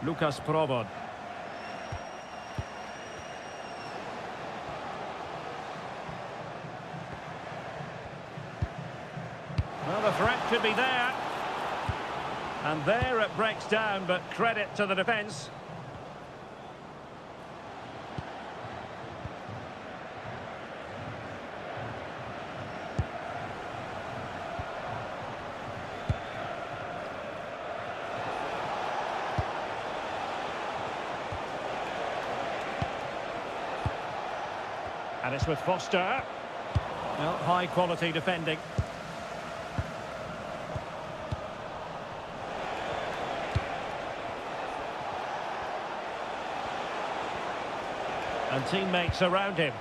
Lucas Provod. Well, the threat could be there. And there it breaks down, but credit to the defence. And it's with Foster. Well, high quality defending. And teammates around him.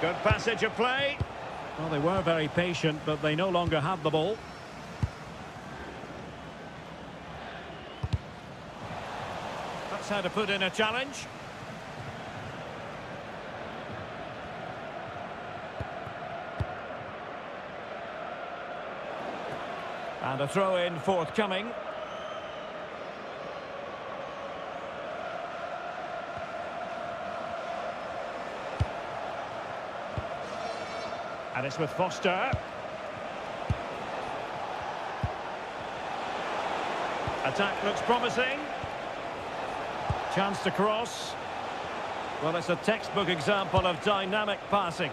Good passage of play. Well, they were very patient, but they no longer have the ball. That's how to put in a challenge. And a throw-in forthcoming. And it's with Foster. Attack looks promising. Chance to cross. Well, it's a textbook example of dynamic passing.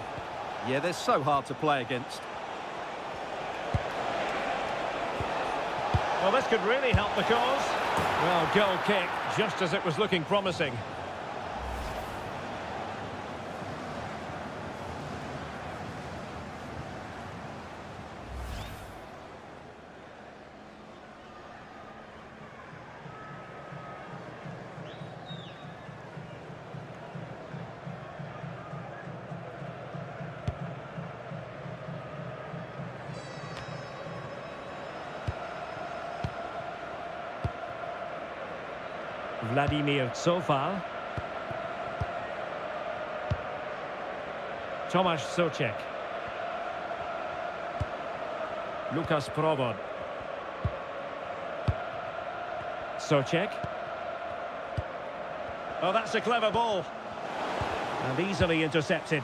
Yeah, they're so hard to play against. Well, this could really help the cause. Well, goal kick, just as it was looking promising. Vladimir Cofal. Tomasz Souček. Lucas Provod. Souček. Oh, that's a clever ball. And easily intercepted.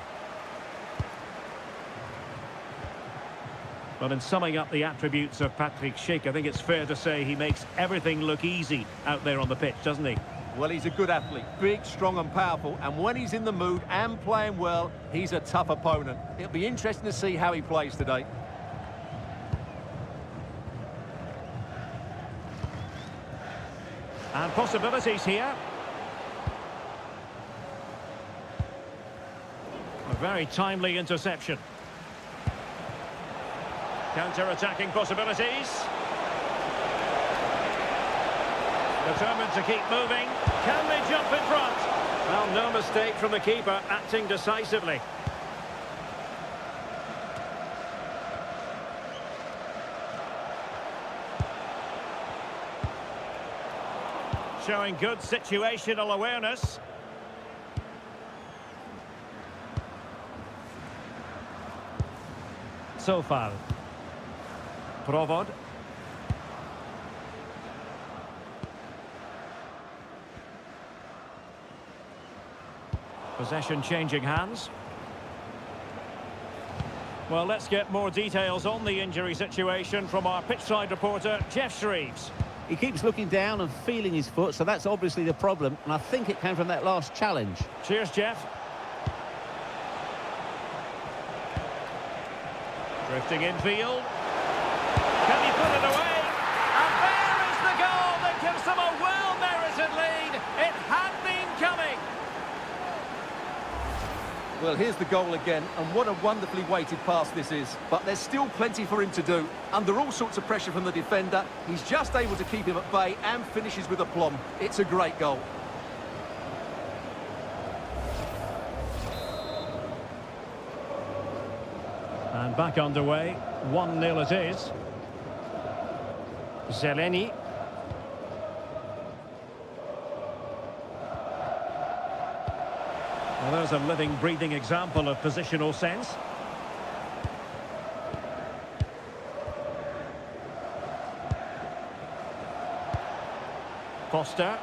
But in summing up the attributes of Patrick Schick, I think it's fair to say he makes everything look easy out there on the pitch, doesn't he? Well, he's a good athlete, big, strong and powerful, and when he's in the mood and playing well, he's a tough opponent. It'll be interesting to see how he plays today. And possibilities here. A very timely interception. Counter-attacking possibilities. Determined to keep moving. Can they jump in front? Well, no mistake from the keeper, acting decisively. Showing good situational awareness. Cofal. Provod. Possession changing hands. Well, let's get more details on the injury situation from our pitchside reporter, Jeff Shreves. He keeps looking down and feeling his foot, so that's obviously the problem, and I think it came from that last challenge. Cheers, Jeff. Drifting infield. Can he put it away? And there is the goal that gives them a well-merited lead. It had been coming. Well, here's the goal again, and what a wonderfully weighted pass this is. But there's still plenty for him to do. Under all sorts of pressure from the defender, he's just able to keep him at bay and finishes with aplomb. It's a great goal. And back underway, 1-0 it is. Zeleny. Well, there's a living, breathing example of positional sense. Foster.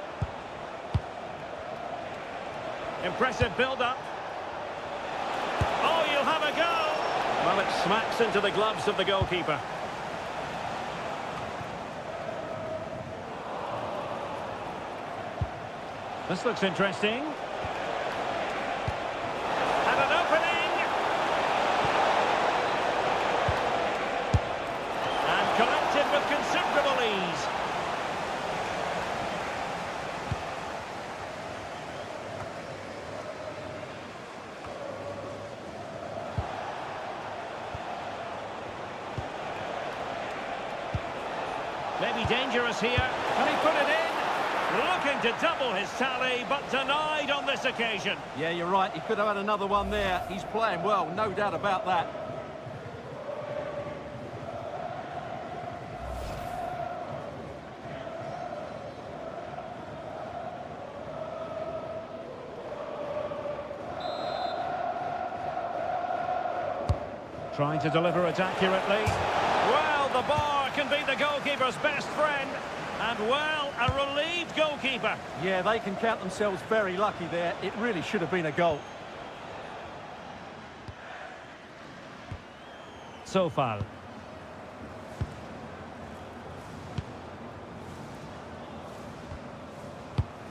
Impressive build-up. Oh, you'll have a go! Well, it smacks into the gloves of the goalkeeper. This looks interesting. And an opening! And collected with considerable ease. Maybe dangerous here. Can he put it in? Looking to double his tally, but denied on this occasion. Yeah, you're right. He could have had another one there. He's playing well, no doubt about that. Trying to deliver it accurately. Well, the bar can be the goalkeeper's best friend. And, well, a relieved goalkeeper. Yeah, they can count themselves very lucky there. It really should have been a goal. So far.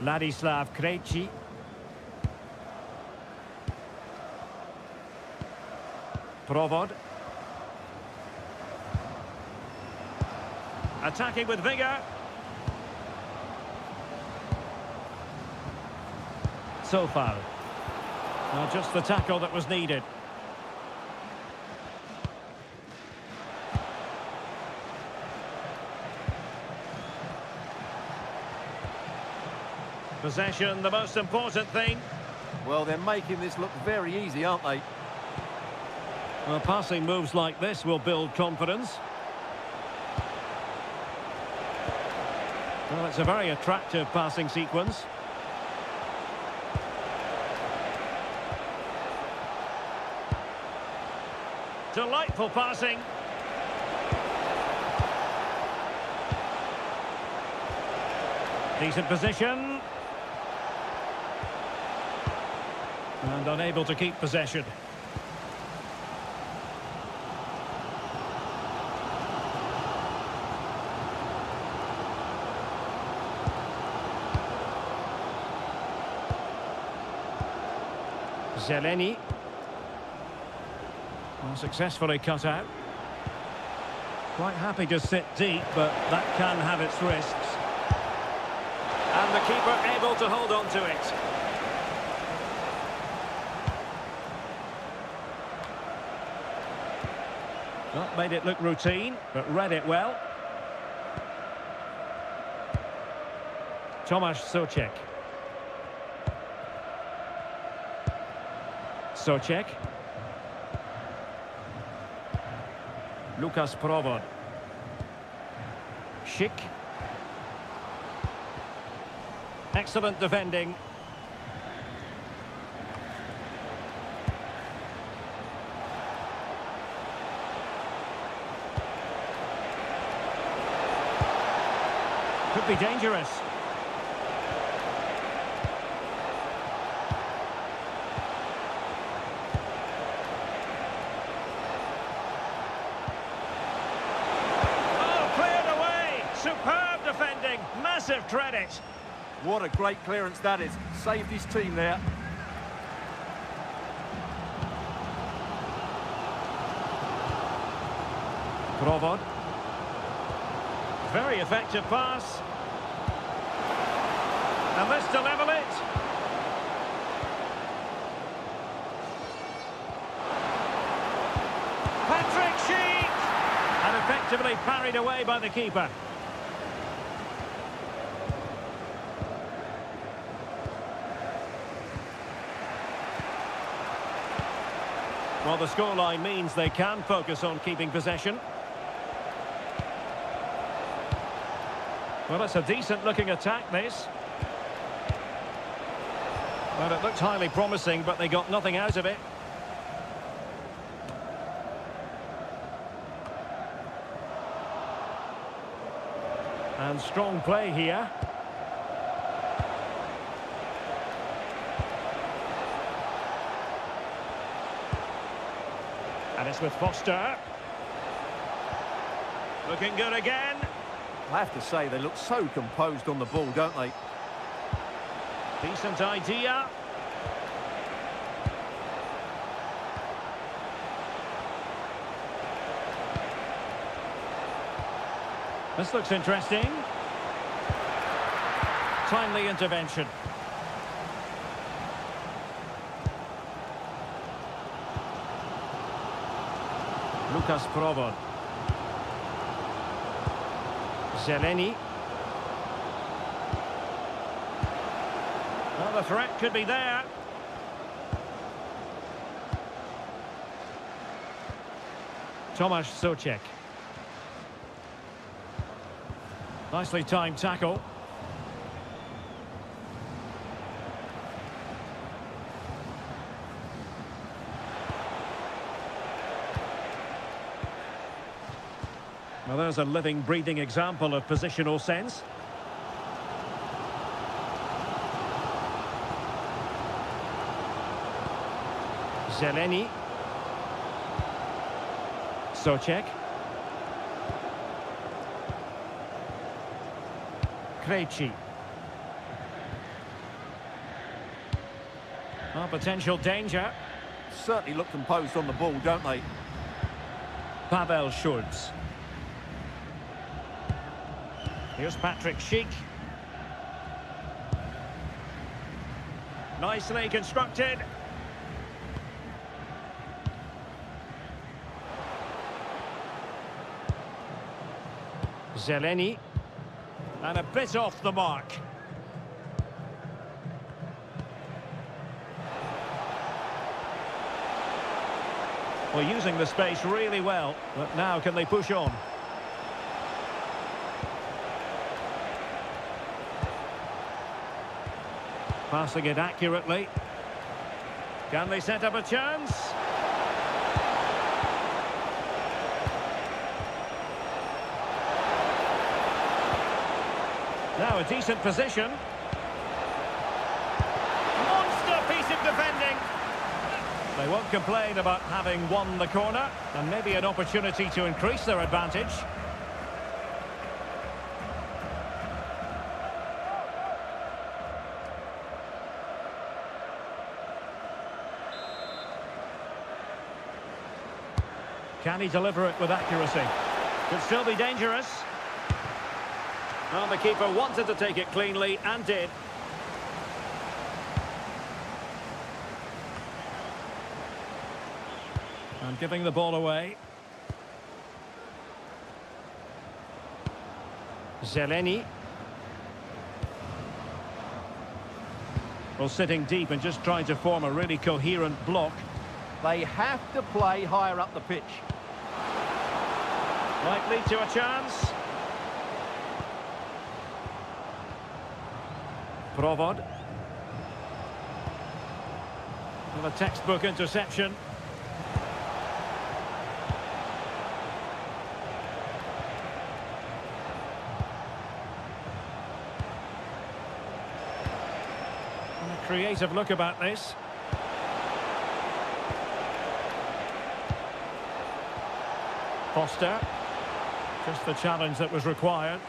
Ladislav Krejci. Provod. Attacking with vigour. So far. Well, just the tackle that was needed. Possession, the most important thing. Well, they're making this look very easy, aren't they? Well, passing moves like this will build confidence. Well, it's a very attractive passing sequence. Delightful passing. Decent position. And unable to keep possession. Zeleny. Well, successfully cut out. Quite happy to sit deep, but that can have its risks. And the keeper able to hold on to it. Not made it look routine, but read it well. Tomasz Souček. Souček. Lukas Provod. Schick. Excellent defending. Could be dangerous. Superb defending, massive credit. What a great clearance that is. Saved his team there. Provod. Very effective pass. And this to level it. Patrick Schick. And effectively parried away by the keeper. Well, the scoreline means they can focus on keeping possession. Well, it's a decent-looking attack, this. Well, it looked highly promising, but they got nothing out of it. And strong play here. And it's with Foster. Looking good again. I have to say, they look so composed on the ball, don't they? Decent idea. This looks interesting. Timely intervention. Lucas Provod. Zeleny. Well, the threat could be there. Tomasz Souček. Nicely timed tackle. Well, there's a living, breathing example of positional sense. Zeleny. Souček. Krejci. Oh, potential danger. Certainly look composed on the ball, don't they? Pavel Schulz. Here's Patrick Schick. Nicely constructed. Zeleny. And a bit off the mark. Well, using the space really well, but now can they push on? Passing it accurately. Can they set up a chance? Now a decent position. Monster piece of defending. They won't complain about having won the corner, and maybe an opportunity to increase their advantage. Can he deliver it with accuracy? Could still be dangerous. Well, the keeper wanted to take it cleanly and did. And giving the ball away. Zeleny. Well, sitting deep and just trying to form a really coherent block. They have to play higher up the pitch. Might lead to a chance. Provod. Well, a textbook interception. And a creative look about this. Foster. Just the challenge that was required.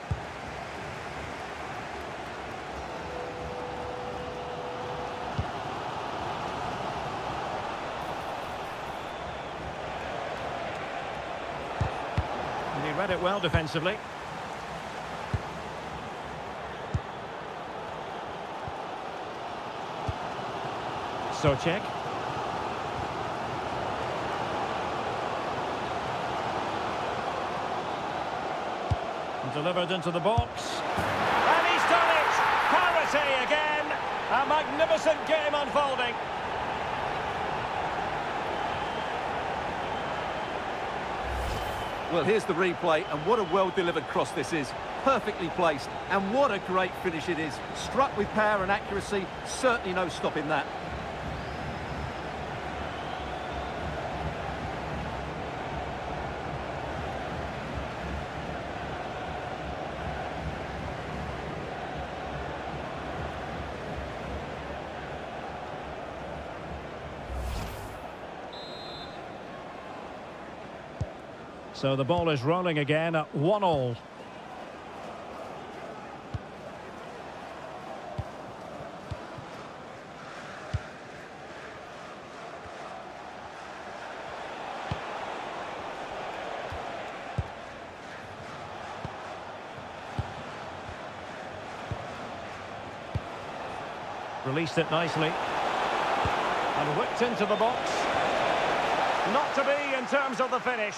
And he read it well defensively. Souček. Delivered into the box. And he's done it! Parity again! A magnificent game unfolding. Well, here's the replay, and what a well-delivered cross this is. Perfectly placed, and what a great finish it is. Struck with power and accuracy, certainly no stopping that. So the ball is rolling again at 1-1. Released it nicely. And whipped into the box. Not to be in terms of the finish.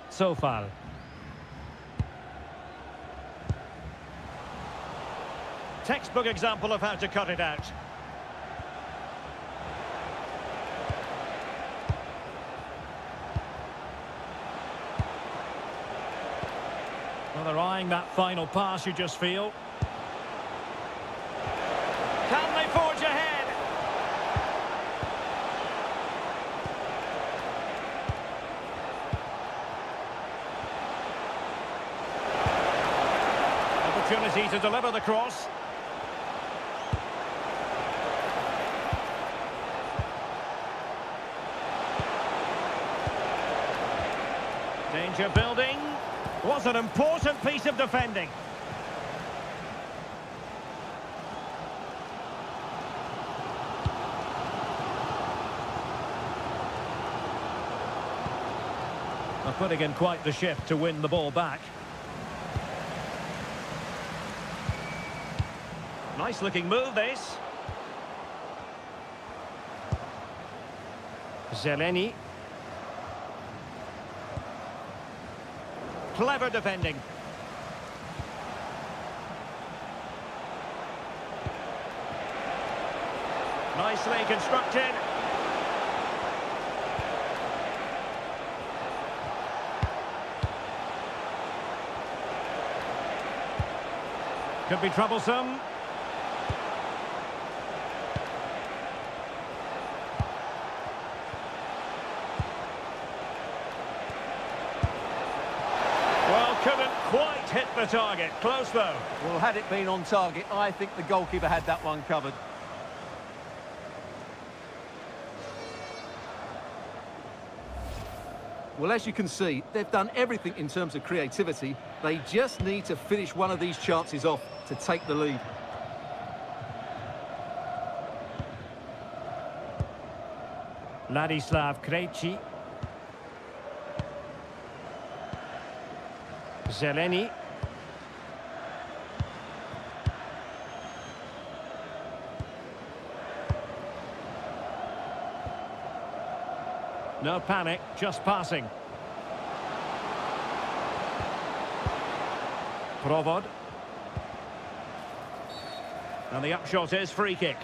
So far. Textbook example of how to cut it out. Well, they're eyeing that final pass, you just feel. Can they forge ahead? Opportunity to deliver the cross. Danger building. Was an important piece of defending. They're putting in quite the shift to win the ball back. Nice looking move, this. Zeleny. Clever defending. Nicely constructed. Could be troublesome. Couldn't quite hit the target. Close, though. Well, had it been on target, I think the goalkeeper had that one covered. Well, as you can see, they've done everything in terms of creativity. They just need to finish one of these chances off to take the lead. Ladislav Krejci. Zeleny. No panic, just passing. Provod. And the upshot is free kick.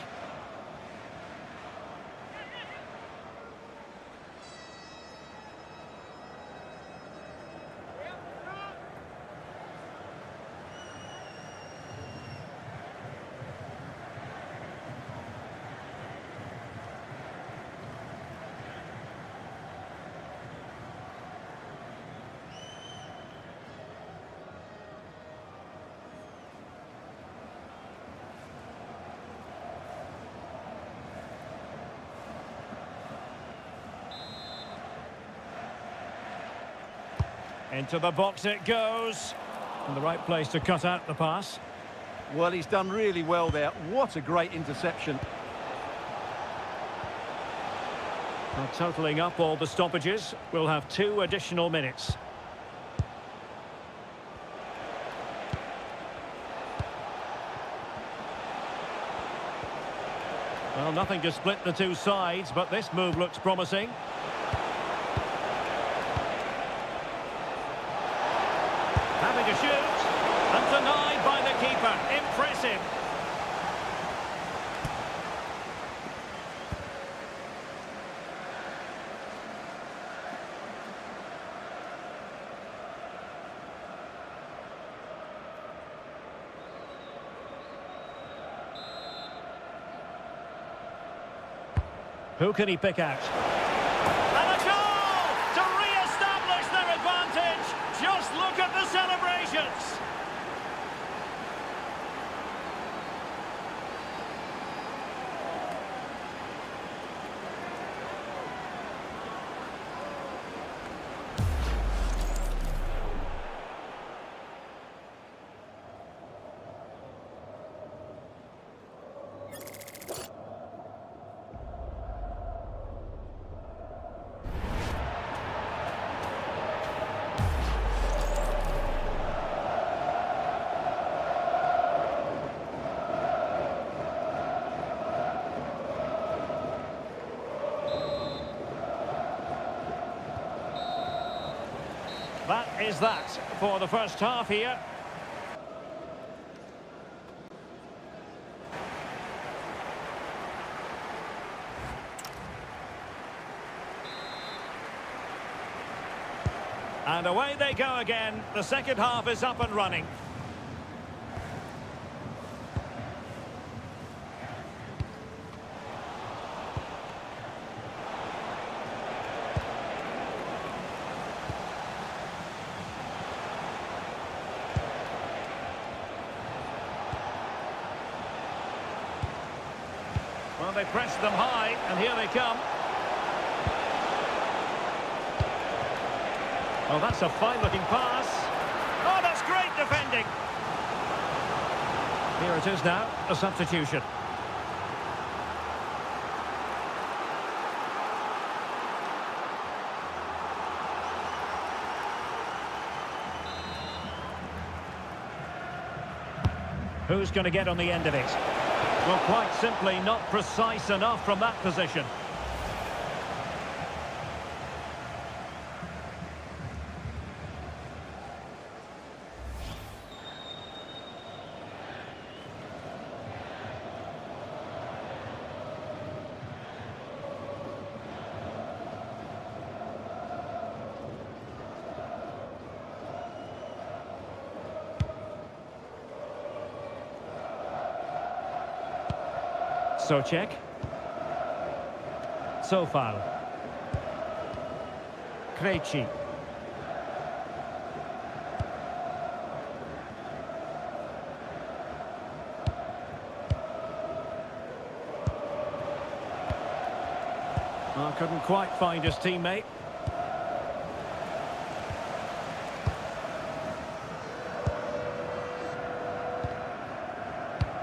Into the box it goes. In the right place to cut out the pass. Well, he's done really well there. What a great interception. Well, totalling up all the stoppages, we'll have 2 additional minutes. Well, nothing to split the 2 sides, but this move looks promising. Having to shoot, and denied by the keeper. Impressive. Who can he pick out? And a goal to re-establish their advantage. Just look at the celebrations. That is that for the first half here. And away they go again. The second half is up and running. Well, they pressed them high, and here they come. Oh, that's a fine-looking pass. Oh, that's great defending. Here it is now, a substitution. Who's going to get on the end of it? Well, quite simply not precise enough from that position. Czech. Sofal. Krejci. Oh, couldn't quite find his teammate.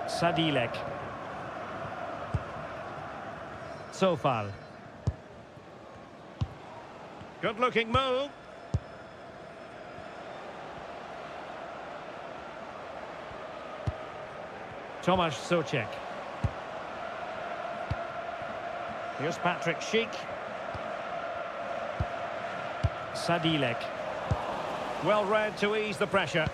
Sadilek. Sofal. Good-looking move. Tomasz Souček. Here's Patrick Schick. Sadilek. Well read to ease the pressure.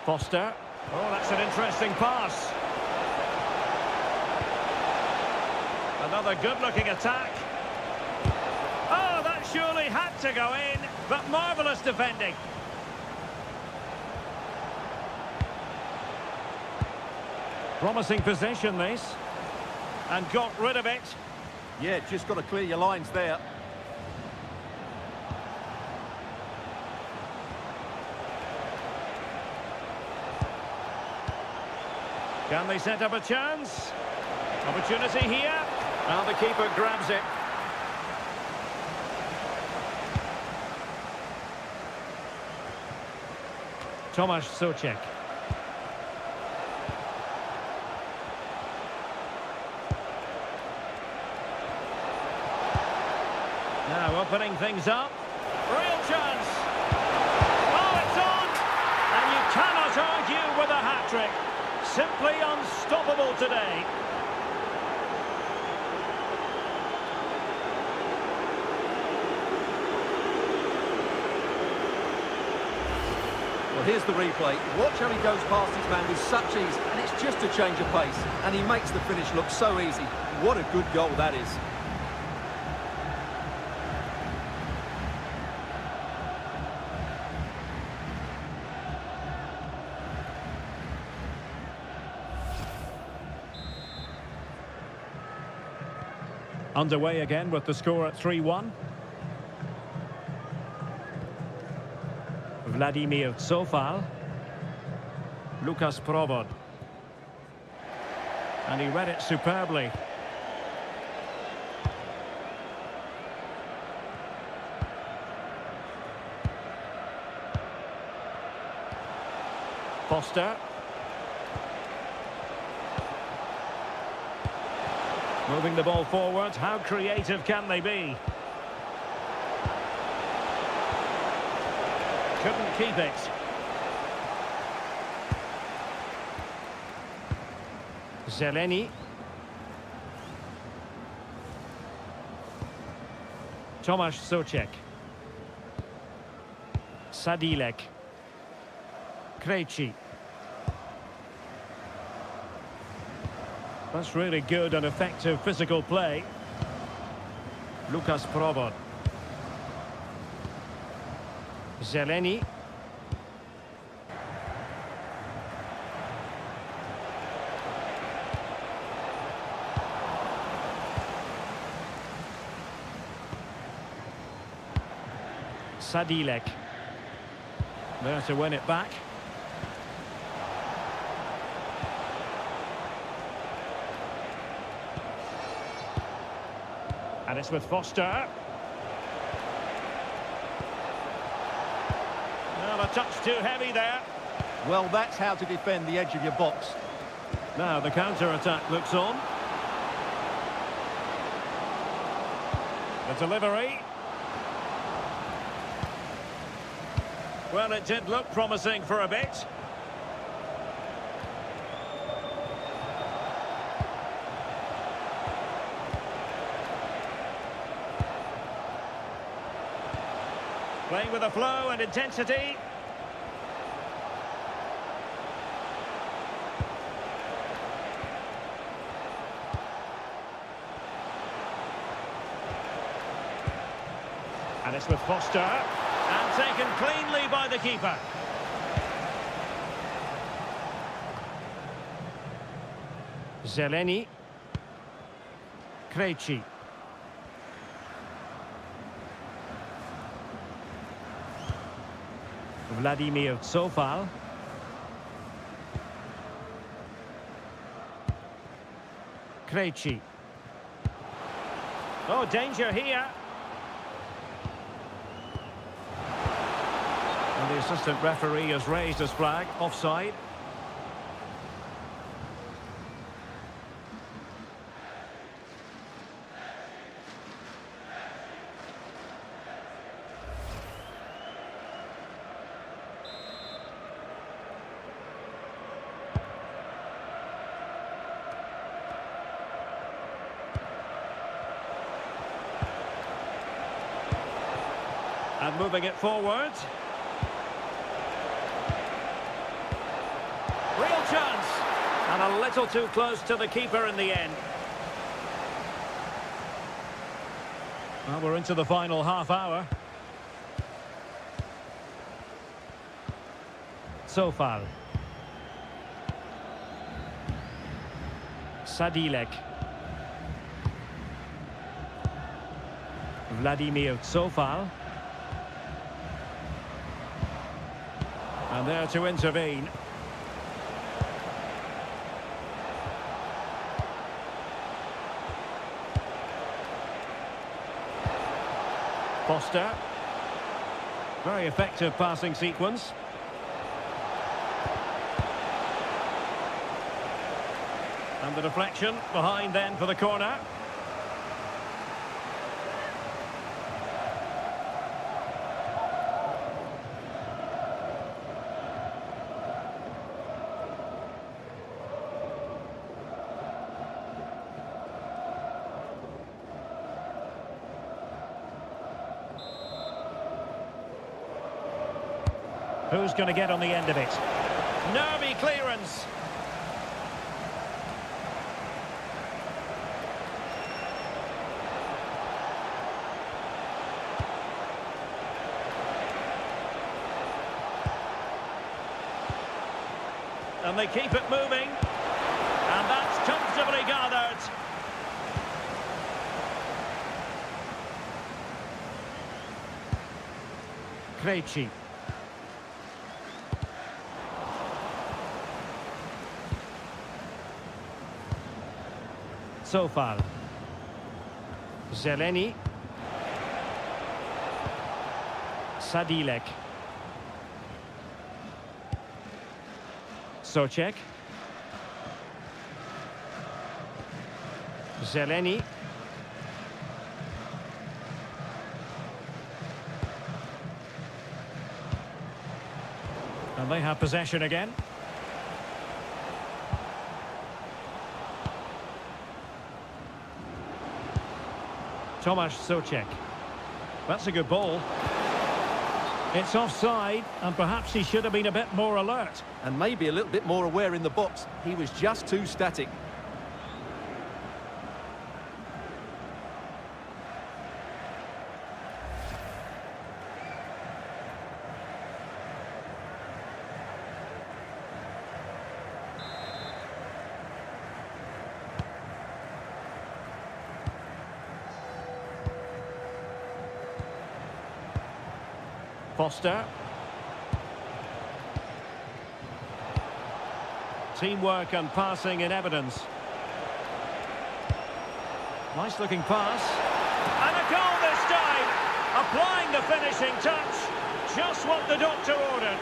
Foster. Oh, that's an interesting pass. Another good-looking attack. Oh, that surely had to go in, but marvellous defending. Promising possession, this. And got rid of it. Yeah, just got to clear your lines there. Can they set up a chance? Opportunity here. Now the keeper grabs it. Tomasz Souček. Now opening things up. Real chance. Oh, it's on! And you cannot argue with a hat-trick. Simply unstoppable today. Well, here's the replay. Watch how he goes past his man with such ease, and it's just a change of pace. And he makes the finish look so easy. What a good goal that is. Underway again with the score at 3-1. Vladimir Cofal. Lukas Provod. And he read it superbly. Foster. Moving the ball forward. How creative can they be? Couldn't keep it. Zeleny. Tomasz Souček. Sadilek. Krejci. That's really good and effective physical play. Lukas Provod. Zeleny. Sadilek. There to win it back. And it's with Foster. Well, a touch too heavy there. Well, that's how to defend the edge of your box. Now the counter-attack looks on. The delivery. Well, it did look promising for a bit. Playing with a flow and intensity. And it's with Foster. And taken cleanly by the keeper. Zeleny. Krejci. Vladimir Cofal. Krejci. Oh, danger here. And the assistant referee has raised his flag, offside. And moving it forward. Real chance. And a little too close to the keeper in the end. Well, we're into the final half hour. Cofal. Sadilek. Vladimir Cofal. And there to intervene. Foster. Very effective passing sequence. And the deflection behind then for the corner. Who's going to get on the end of it? Nervy clearance. And they keep it moving. And that's comfortably gathered. Krejci. Sofal. Zeleni. Sadilek. Czech. Zeleni. And they have possession again. Czech. That's a good ball. It's offside, and perhaps he should have been a bit more alert. And maybe a little bit more aware in the box. He was just too static. Foster. Teamwork and passing in evidence. Nice looking pass. And a goal this time! Applying the finishing touch. Just what the doctor ordered.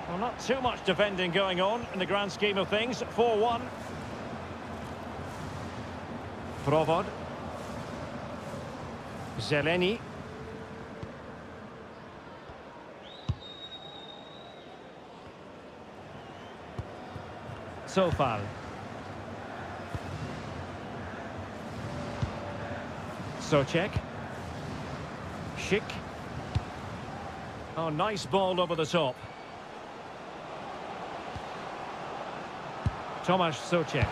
Well, not too much defending going on in the grand scheme of things. 4-1. Provod. Zeleni. Sofal. Czech. Schick. Oh, nice ball over the top. Czech.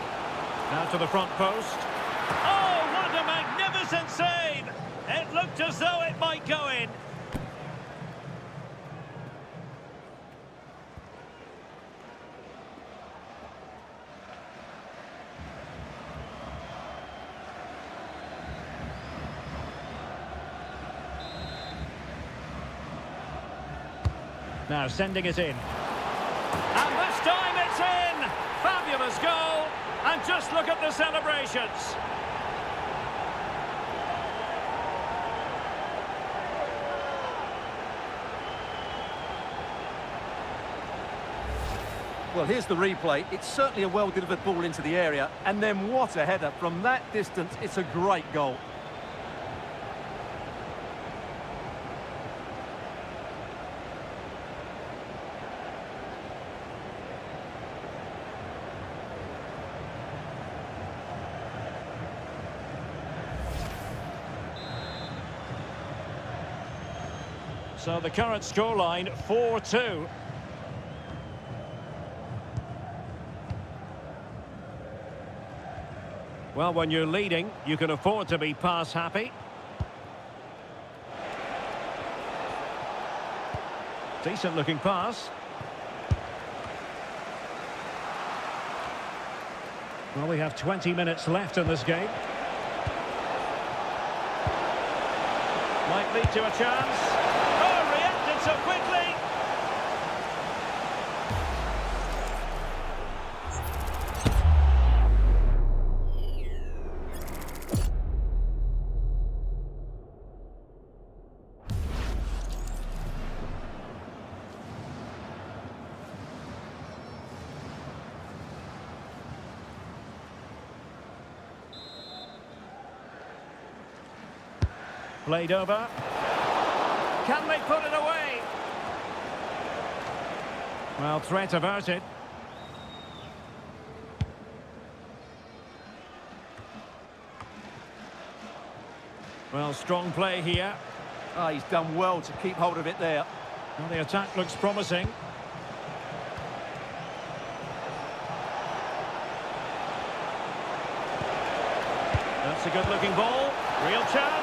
Now to the front post. Oh, what a magnificent save! It looked as though it might go in. Now sending it in. And this time it's in! Fabulous goal, and just look at the celebrations. Well, here's the replay. It's certainly a well-delivered ball into the area, and then what a header. From that distance, it's a great goal. So the current scoreline, 4-2. Well, when you're leading, you can afford to be pass happy. Decent looking pass. Well, we have 20 minutes left in this game. lead to a chance. Oh, reacted so quickly. Played over. Can they put it away? Well, threat averted. Well, strong play here. Ah, he's done well to keep hold of it there. Well, the attack looks promising. That's a good-looking ball. Real chance.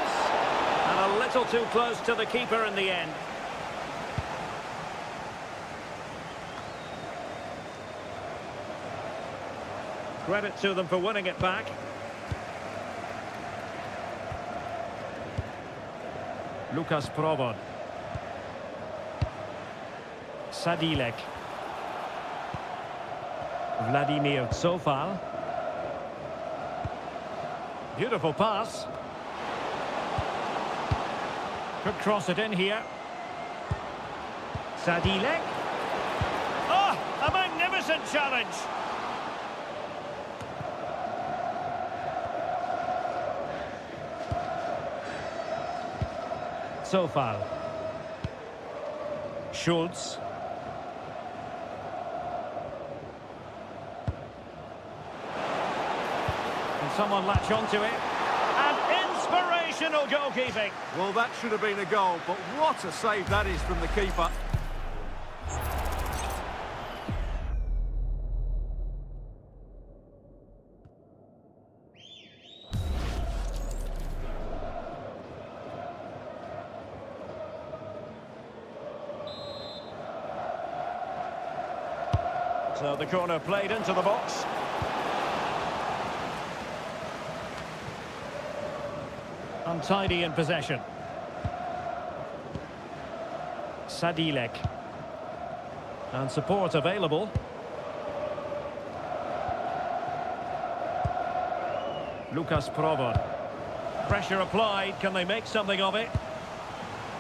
And a little too close to the keeper in the end. Credit to them for winning it back. Lukas Provod. Sadilek. Vladimir Zofal. Beautiful pass. Could cross it in here. Sadilek. Oh, a magnificent challenge. Zofal. Schultz. Can someone latch onto it? And inspirational goalkeeping. Well, that should have been a goal, but what a save that is from the keeper. So the corner played into the box. Untidy in possession. Sadilek. And support available. Lukas Provod. Pressure applied. Can they make something of it?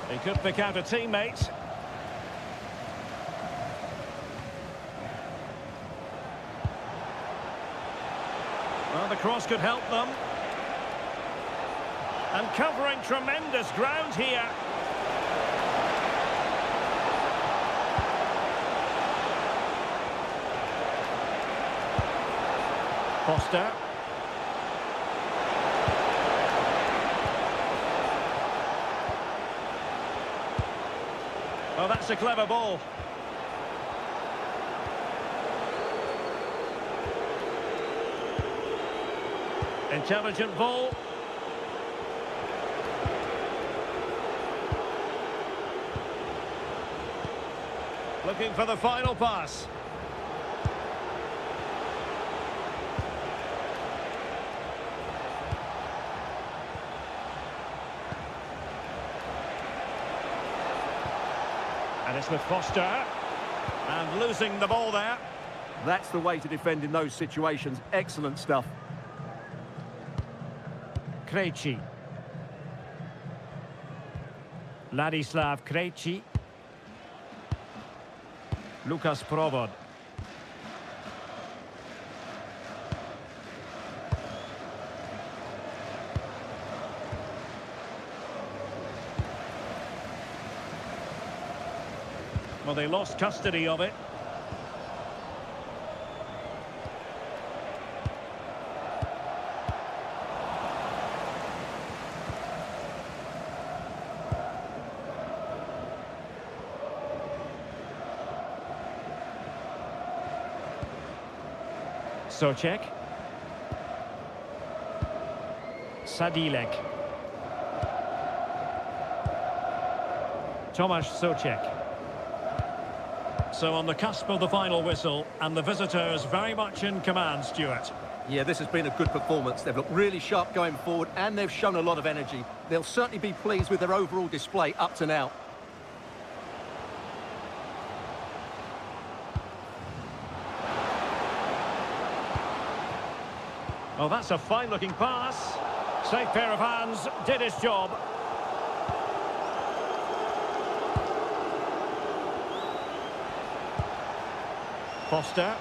They could pick out a teammate. Well, the cross could help them. And covering tremendous ground here. Foster. Oh, that's a clever ball. Intelligent ball. Looking for the final pass. And it's with Foster. And losing the ball there. That's the way to defend in those situations. Excellent stuff. Krejci. Ladislav Krejci. Lukas Provod. Well, they lost custody of it. Czech. Sadilek. Tomasz Czech. So on the cusp of the final whistle, and the visitors very much in command, Stuart. Yeah, this has been a good performance. They've looked really sharp going forward and they've shown a lot of energy. They'll certainly be pleased with their overall display up to now. Well, that's a fine-looking pass. Safe pair of hands, did his job. Foster.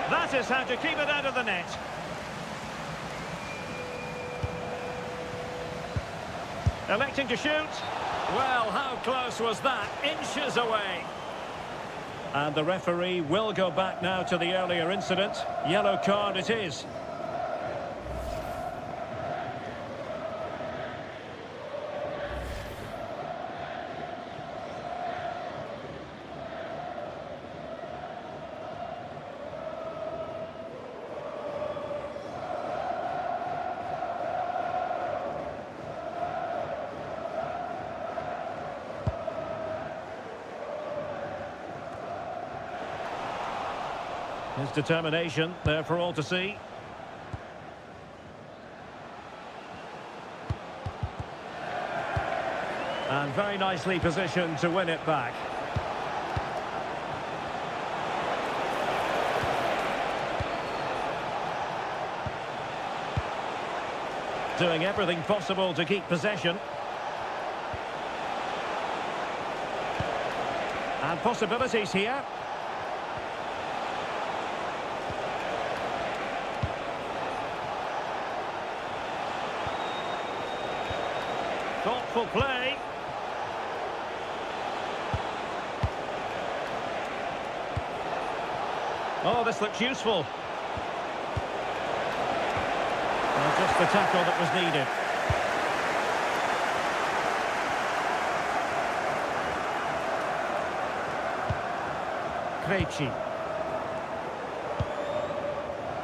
That is how to keep it out of the net. Electing to shoot. Well, how close was that? Inches away. And the referee will go back now to the earlier incident. Yellow card it is. His determination there for all to see. And very nicely positioned to win it back. Doing everything possible to keep possession. And possibilities here. Thoughtful play. Oh, this looks useful. Well, just the tackle that was needed. Krejci.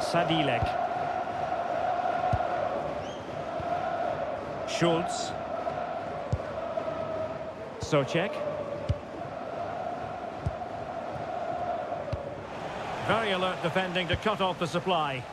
Sadilek. Schultz. Czech. Very alert defending to cut off the supply.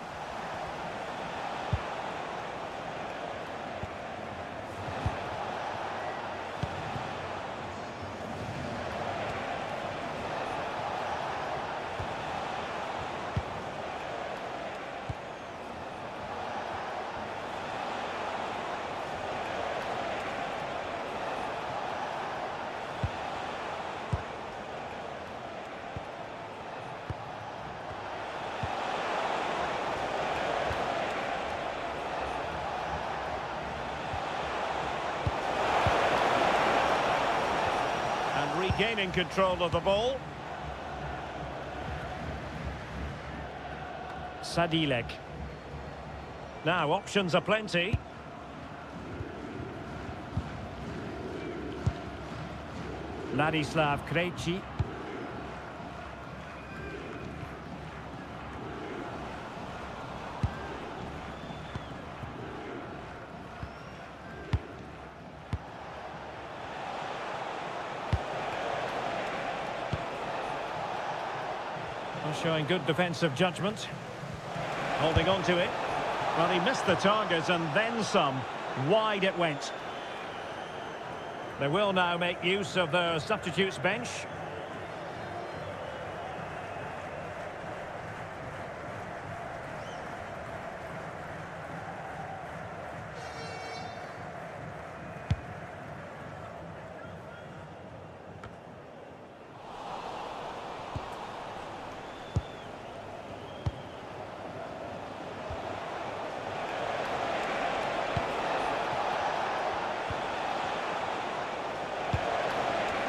Regaining control of the ball. Sadilek. Now options are plenty. Ladislav Krejci. Showing good defensive judgment. Holding on to it. Well, he missed the target and then some. Wide it went. They will now make use of their substitutes bench.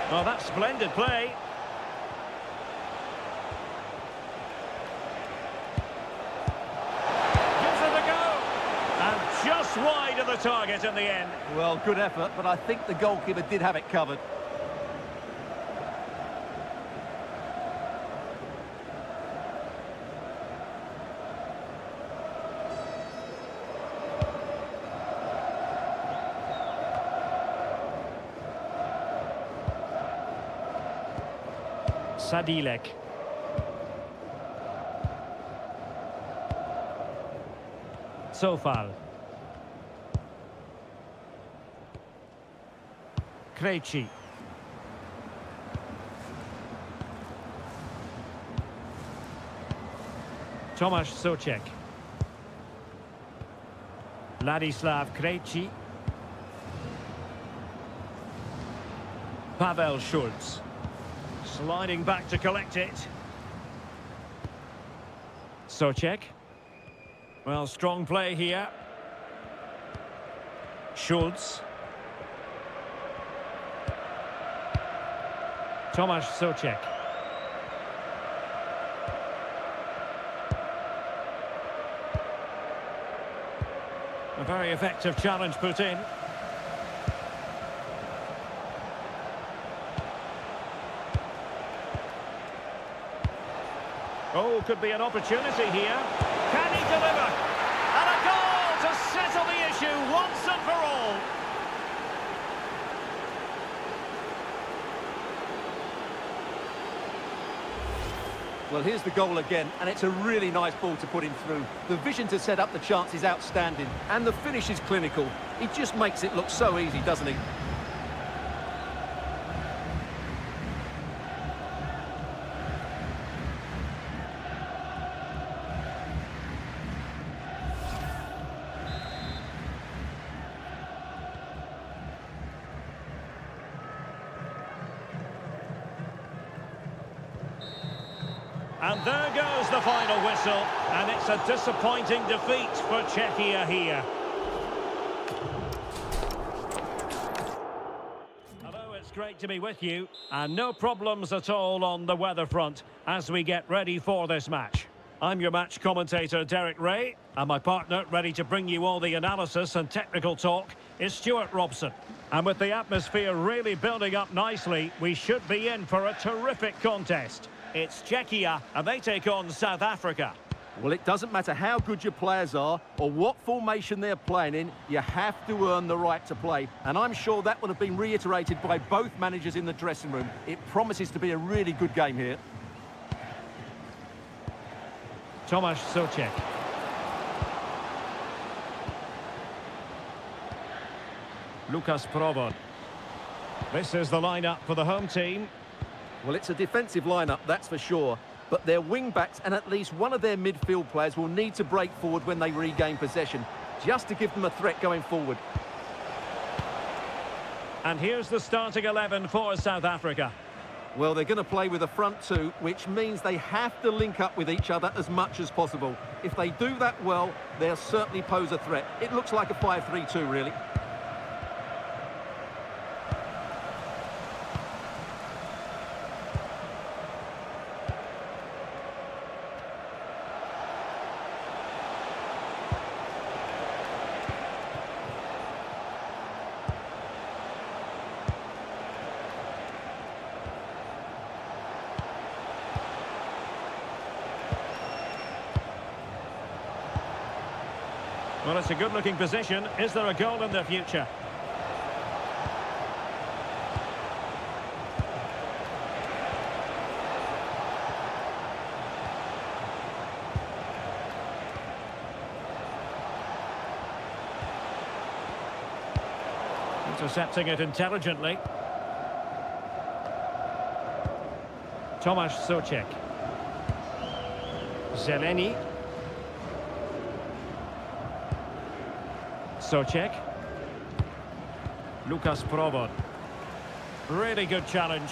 Oh, that's splendid play. Gives it a go. And just wide of the target in the end. Well, good effort, but I think the goalkeeper did have it covered. Sadilek. Sofal. Krejci. Tomasz Souček. Ladislav Krejci. Pavel Schulz. Sliding back to collect it. Souček. Well, strong play here. Schulz. Tomasz Souček. A very effective challenge put in. Oh, could be an opportunity here. Can he deliver? And a goal to settle the issue once and for all. Well, here's the goal again, and it's a really nice ball to put him through. The vision to set up the chance is outstanding, and the finish is clinical. He just makes it look so easy, doesn't he? And there goes the final whistle, and it's a disappointing defeat for Czechia here. Hello, it's great to be with you, and no problems at all on the weather front as we get ready for this match. I'm your match commentator, Derek Ray, and my partner, ready to bring you all the analysis and technical talk, is Stuart Robson. And with the atmosphere really building up nicely, we should be in for a terrific contest. It's Czechia, and they take on South Africa. Well, it doesn't matter how good your players are or what formation they're playing in, you have to earn the right to play. And I'm sure that would have been reiterated by both managers in the dressing room. It promises to be a really good game here. Tomasz Souček. Lukas Provod. This is the lineup for the home team. Well, it's a defensive lineup, that's for sure. But their wing-backs and at least one of their midfield players will need to break forward when they regain possession, just to give them a threat going forward. And here's the starting 11 for South Africa. Well, they're going to play with a front two, which means they have to link up with each other as much as possible. If they do that well, they'll certainly pose a threat. It looks like a 5-3-2, really. Well, it's a good-looking position. Is there a goal in the future? Intercepting it intelligently. Tomasz Souček. Zeleny. Souček. Lukas Provod. Really good challenge.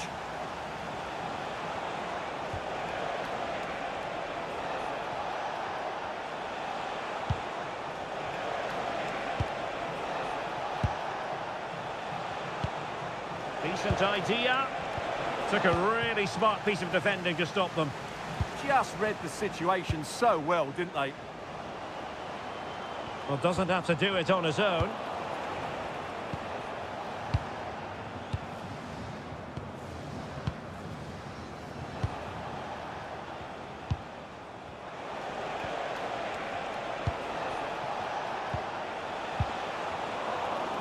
Decent idea. Took a really smart piece of defending to stop them. Just read the situation so well, didn't they? Well, doesn't have to do it on his own.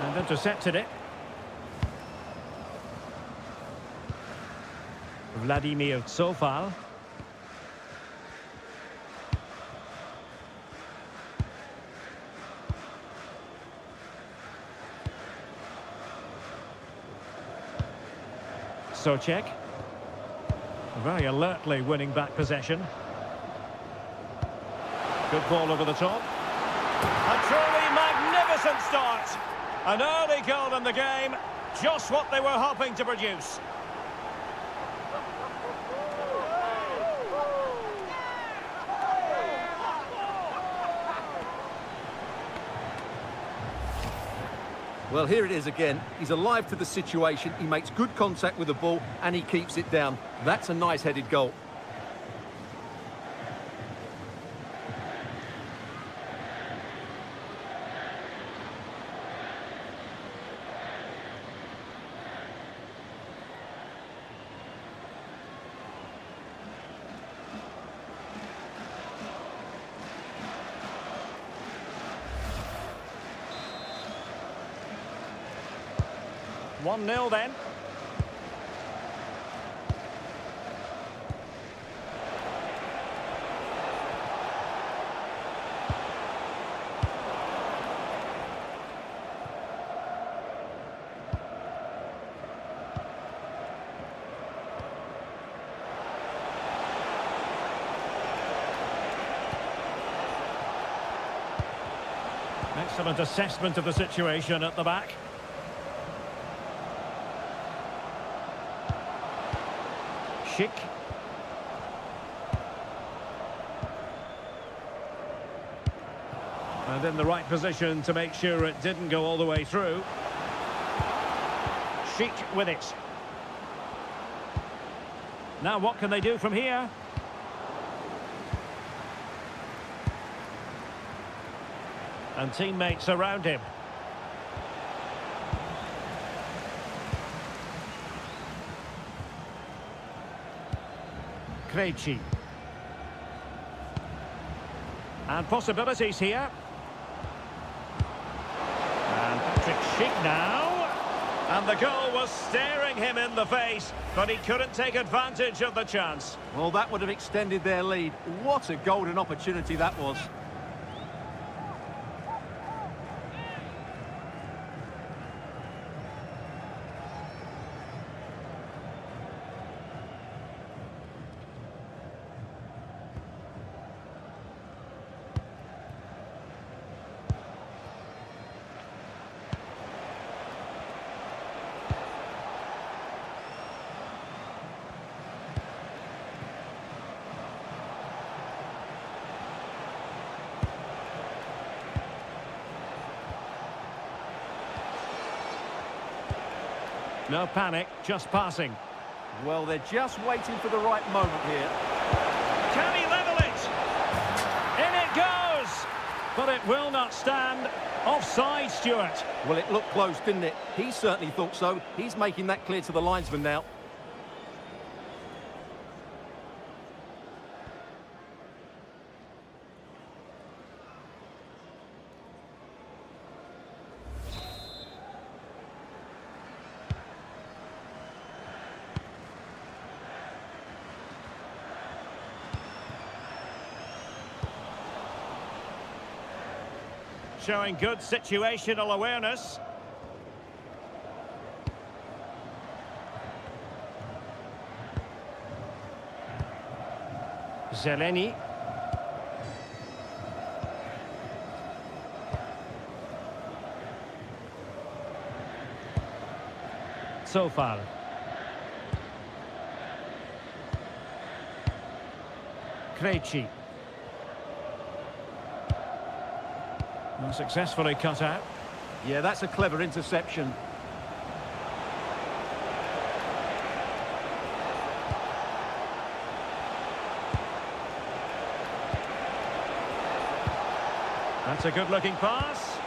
And intercepted it. Vladimir Zofal. Czech. Very alertly winning back possession. Good ball over the top. A truly magnificent start. An early goal in the game. Just what they were hoping to produce. Well, here it is again. He's alive to the situation. He makes good contact with the ball and he keeps it down. That's a nice headed goal. One 0 then. Excellent assessment of the situation at the back. Schick. And in the right position to make sure it didn't go all the way through. Schick with it. Now what can they do from here? And teammates around him. Krejci. And possibilities here. And Patrick Schick now. And the goal was staring him in the face, but he couldn't take advantage of the chance. Well, that would have extended their lead. What a golden opportunity that was. No panic, just passing. Well, they're just waiting for the right moment here. Can he level it? In it goes! But it will not stand. Offside, Stuart. Well, it looked close, didn't it? He certainly thought so. He's making that clear to the linesman now. Showing good situational awareness. Zeleny. Zofal. Krejci. Successfully cut out. Yeah, that's a clever interception. That's a good-looking pass.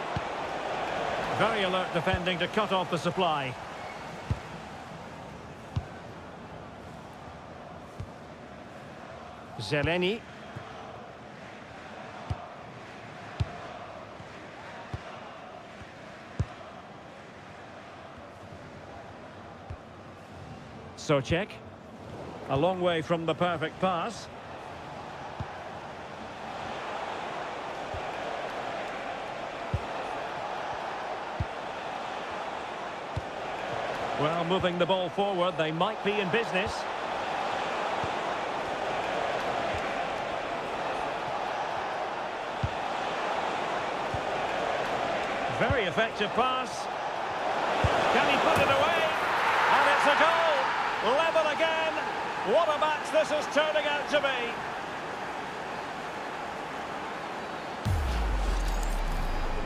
Very alert defending to cut off the supply. Zeleny. Czech. A long way from the perfect pass. Well, moving the ball forward, they might be in business. Very effective pass. Can he put it away? And it's a goal! Level again! What a match this is turning out to be!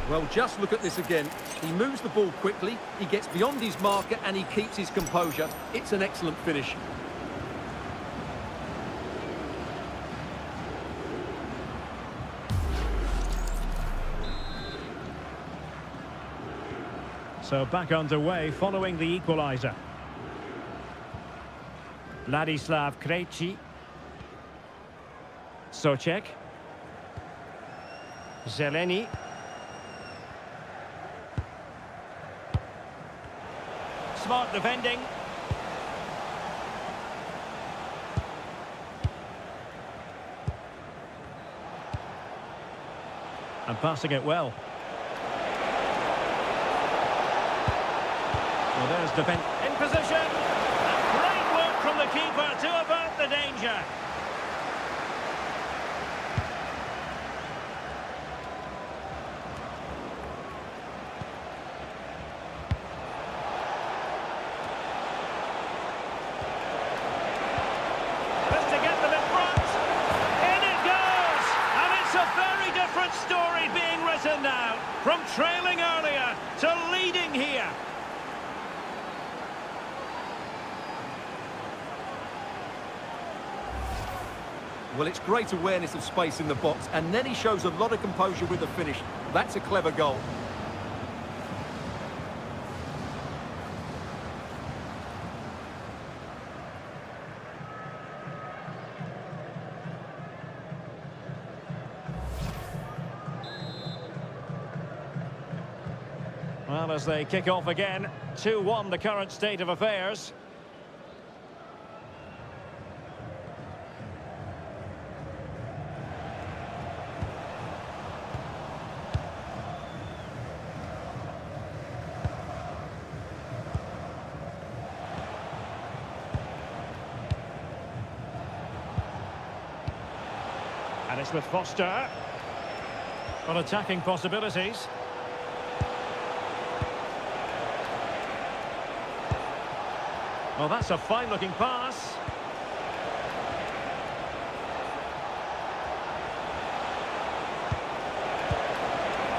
Well, just look at this again. He moves the ball quickly, he gets beyond his marker and he keeps his composure. It's an excellent finish. So back underway following the equaliser. Ladislav Krejci. Czech. Zeleny. Smart defending. And passing it well. Well, there's defense in position. And great work from the keeper to avert the danger. Just to get them in front. In it goes. And it's a very different story being written now. From trailing earlier to leading here. Well, it's great awareness of space in the box, and then he shows a lot of composure with the finish. That's a clever goal. Well, as they kick off again, 2-1 the current state of affairs. And it's with Foster. On attacking possibilities. Well, that's a fine-looking pass.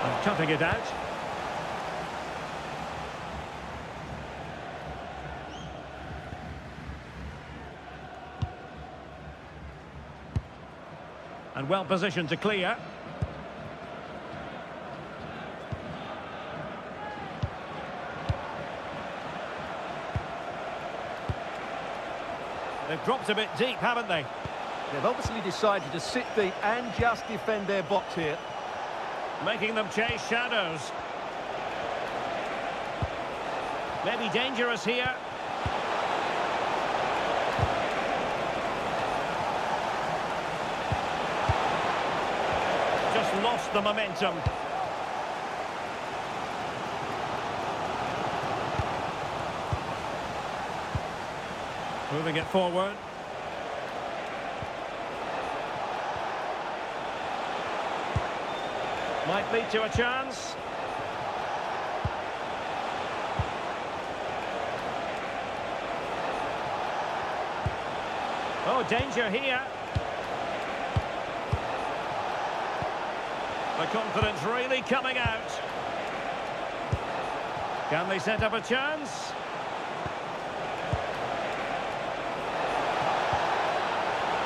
And cutting it out. And well positioned to clear. They've dropped a bit deep, haven't they? They've obviously decided to sit deep and just defend their box here. Making them chase shadows. Maybe dangerous here. Just lost the momentum. Moving it forward. Might lead to a chance. Oh, danger here. The confidence really coming out. Can they set up a chance?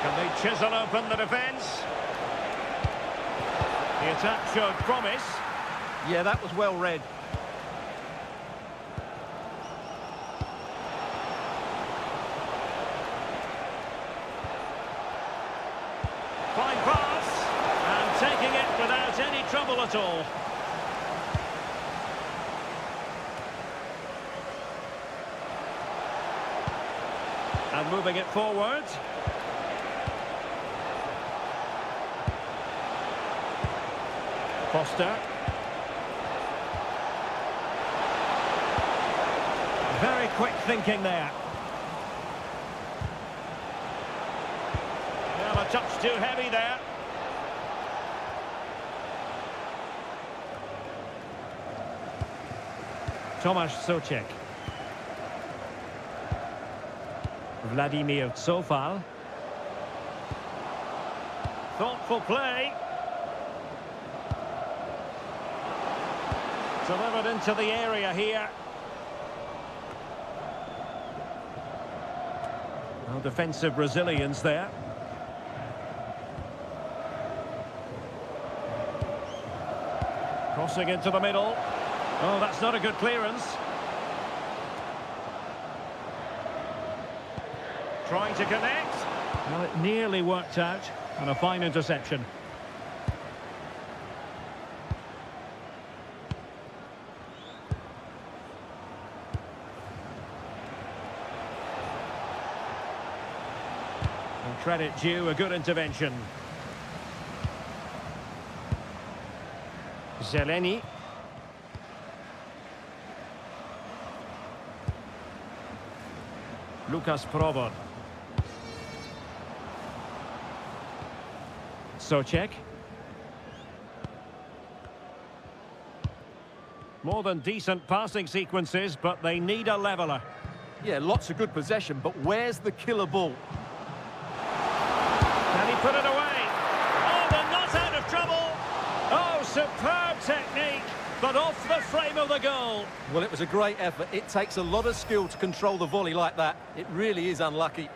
Can they chisel open the defence? The attack showed promise. Yeah, that was well read. Fine pass. And taking it without any trouble at all. And moving it forward. Foster. Very quick thinking there. Well, a touch too heavy there. Tomasz Souček. Vladimir Cofal. Thoughtful play. Delivered into the area here. Well, defensive resilience there. Crossing into the middle. Oh, that's not a good clearance. Trying to connect. Well, it nearly worked out. And a fine interception. And credit due, a good intervention. Zeleny. Lukas Provod. Souček. More than decent passing sequences, but they need a leveller. Yeah, lots of good possession, but where's the killer ball? Can he put it away? Oh, they're not out of trouble. Oh, superb technique, but off the frame of the goal. Well, it was a great effort. It takes a lot of skill to control the volley like that. It really is unlucky.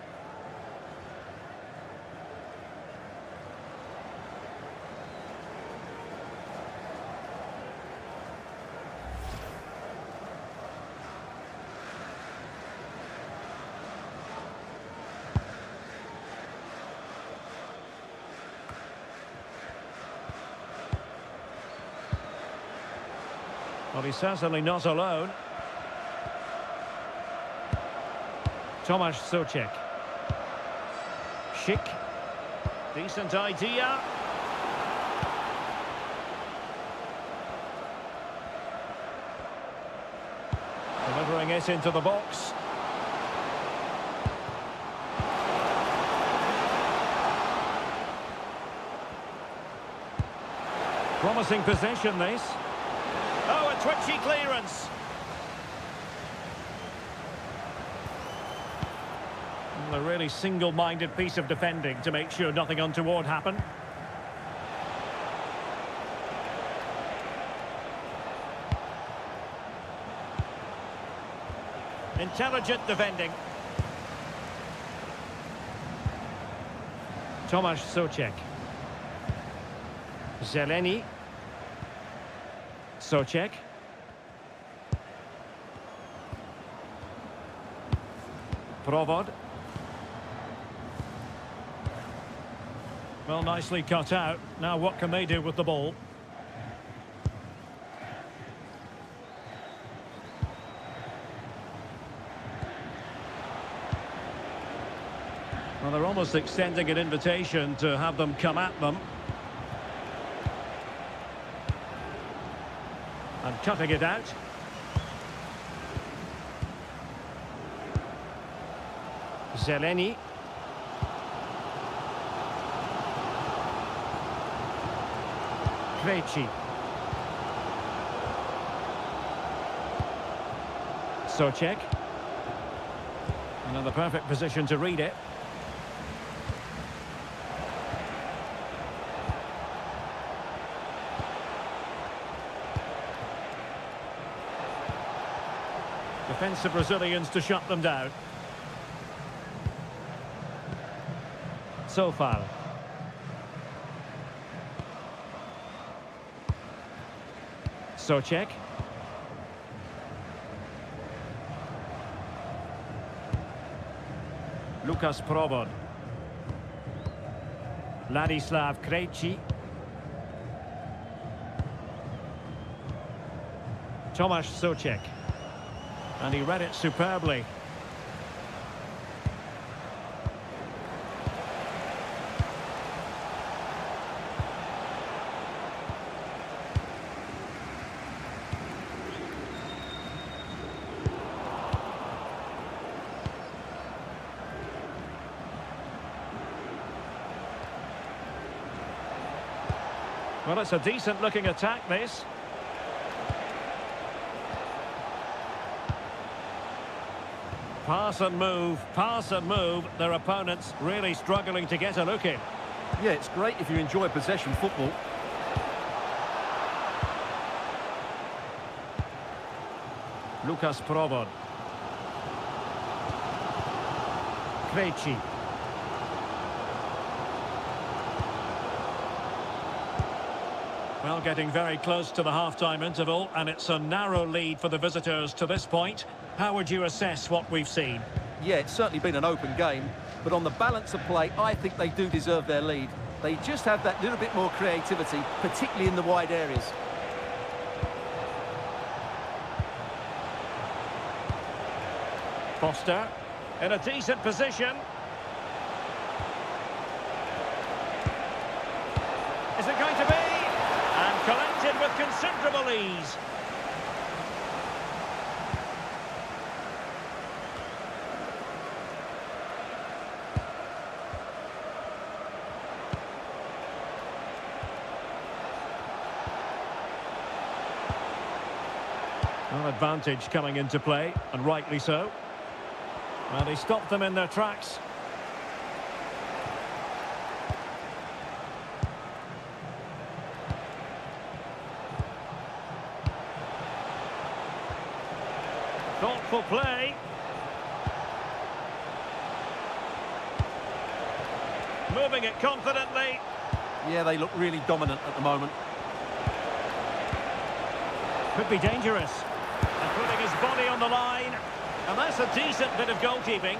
Well, he's certainly not alone. Tomasz Souček. Schick. Decent idea. Delivering it into the box. Promising possession, this. Oh, a twitchy clearance. A really single-minded piece of defending to make sure nothing untoward happened. Intelligent defending. Tomasz Souček. Zeleny. Souček. Provod. Well, nicely cut out. Now what can they do with the ball? Well, they're almost extending an invitation to have them come at them. And cutting it out. Zeleny. Krejci. Souček. Another perfect position to read it. Defensive resilience to shut them down. Cofal. Souček. Lukas Provod. Ladislav Krejci. Tomasz Souček. And he read it superbly. Well, it's a decent-looking attack, this. Pass and move. Their opponents really struggling to get a look in. Yeah, it's great if you enjoy possession football. Lucas Provod. Krejci. Well, getting very close to the half-time interval, and it's a narrow lead for the visitors to this point. How would you assess what we've seen? Yeah, it's certainly been an open game, but on the balance of play, I think they do deserve their lead. They just have that little bit more creativity, particularly in the wide areas. Foster, in a decent position. Is it going to be? And collected with considerable ease. Well, advantage coming into play, and rightly so. Well, he stopped them in their tracks. Thoughtful play. Moving it confidently. Yeah, they look really dominant at the moment. Could be dangerous. And putting his body on the line. And that's a decent bit of goalkeeping.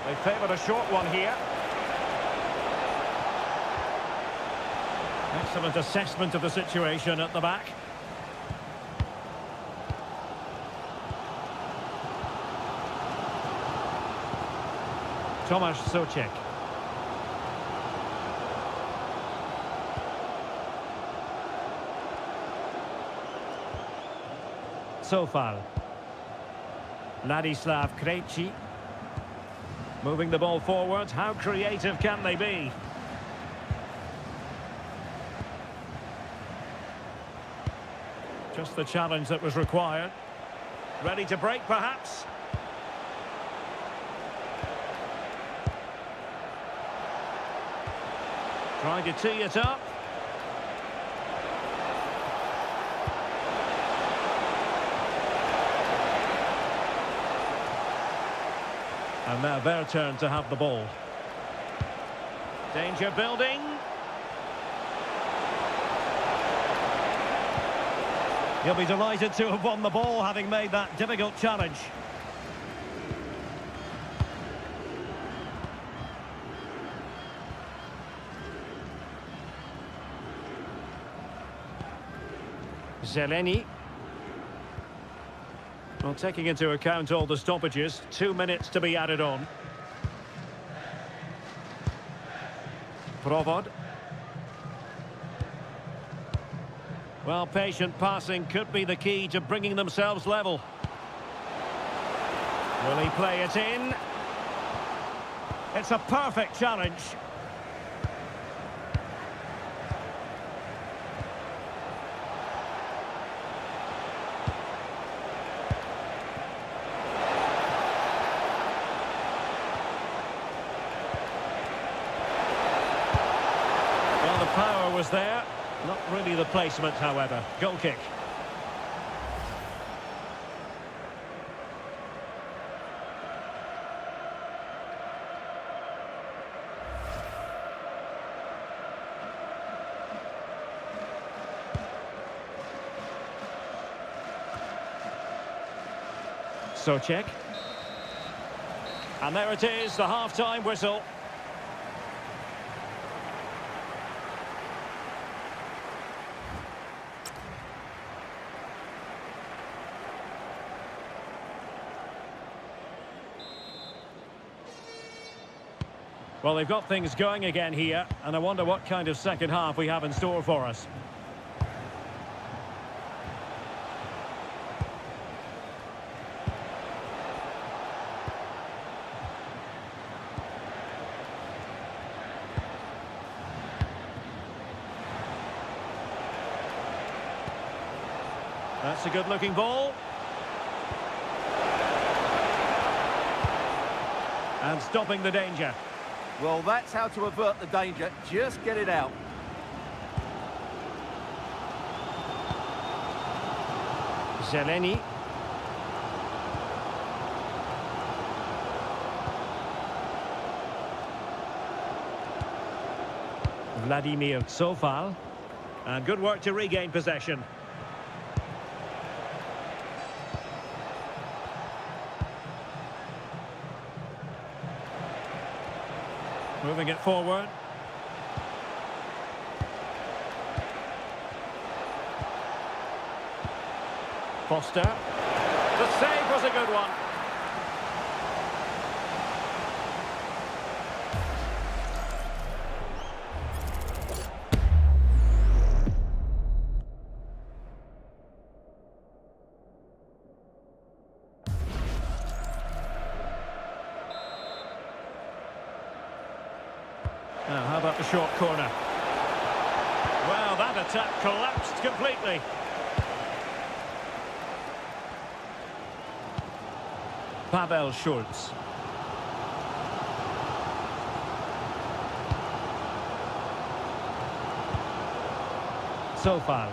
They favoured a short one here. Excellent assessment of the situation at the back. Tomasz Czech. Sofal. Ladislav Krejci. Moving the ball forward. How creative can they be? Just the challenge that was required. Ready to break, perhaps? Trying to tee it up. And now their turn to have the ball. Danger building. He'll be delighted to have won the ball, having made that difficult challenge. Zeleny. Well, taking into account all the stoppages, 2 minutes to be added on. Provod. Well, patient passing could be the key to bringing themselves level. Will he play it in? It's a perfect challenge. Well, the power was there. Not really the placement, however. Goal kick. Czech. And there it is, the half-time whistle. Well, they've got things going again here, and I wonder what kind of second half we have in store for us. That's a good-looking ball. And stopping the danger. Well, that's how to avert the danger. Just get it out. Zeleny. Vladimir Sofal. And good work to regain possession. Moving it forward. Foster. The save was a good one. Now, how about the short corner? Well, that attack collapsed completely. Pavel Schulz. Sofal.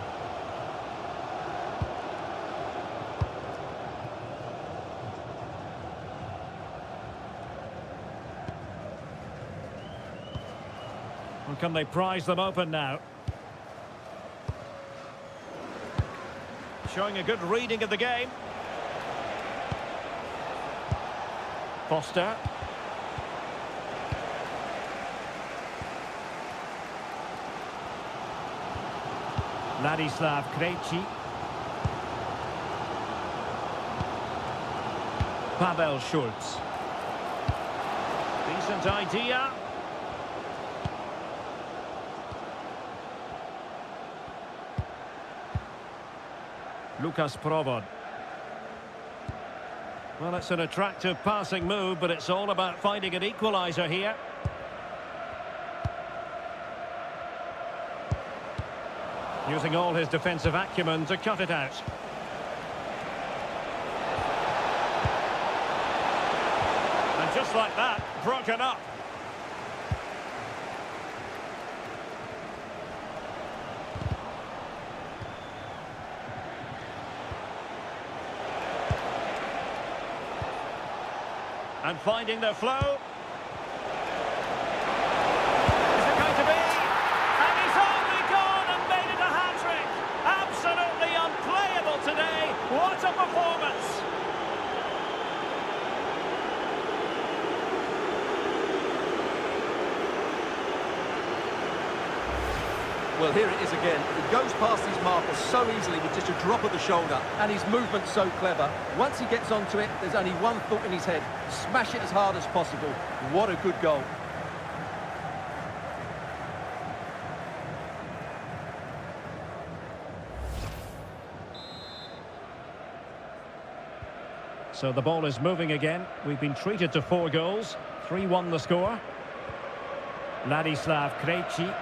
Or can they prise them open now? Showing a good reading of the game. Foster. Ladislav Krejci. Pavel Schulz. Decent idea. Lukas Provod. Well, it's an attractive passing move, but it's all about finding an equaliser here. Using all his defensive acumen to cut it out. And just like that, broken up. And finding their flow. Is it going to be? And he's only gone and made it a hat-trick. Absolutely unplayable today. What a performance. Well, here it is again. He goes past his marker so easily with just a drop of the shoulder, and his movement's so clever. Once he gets onto it, there's only one thought in his head. Smash it as hard as possible. What a good goal. So the ball is moving again. We've been treated to 4 goals. 3-1 the score. Ladislav Krejci.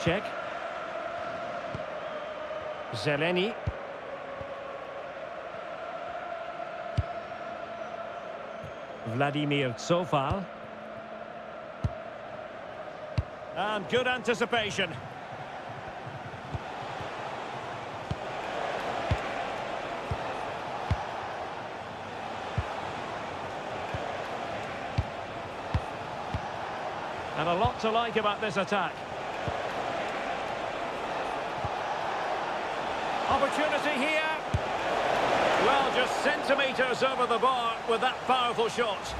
Czech. Zeleny. Vladimir Sofal. And good anticipation. And a lot to like about this attack. Opportunity here. Well, just centimetres over the bar with that powerful shot.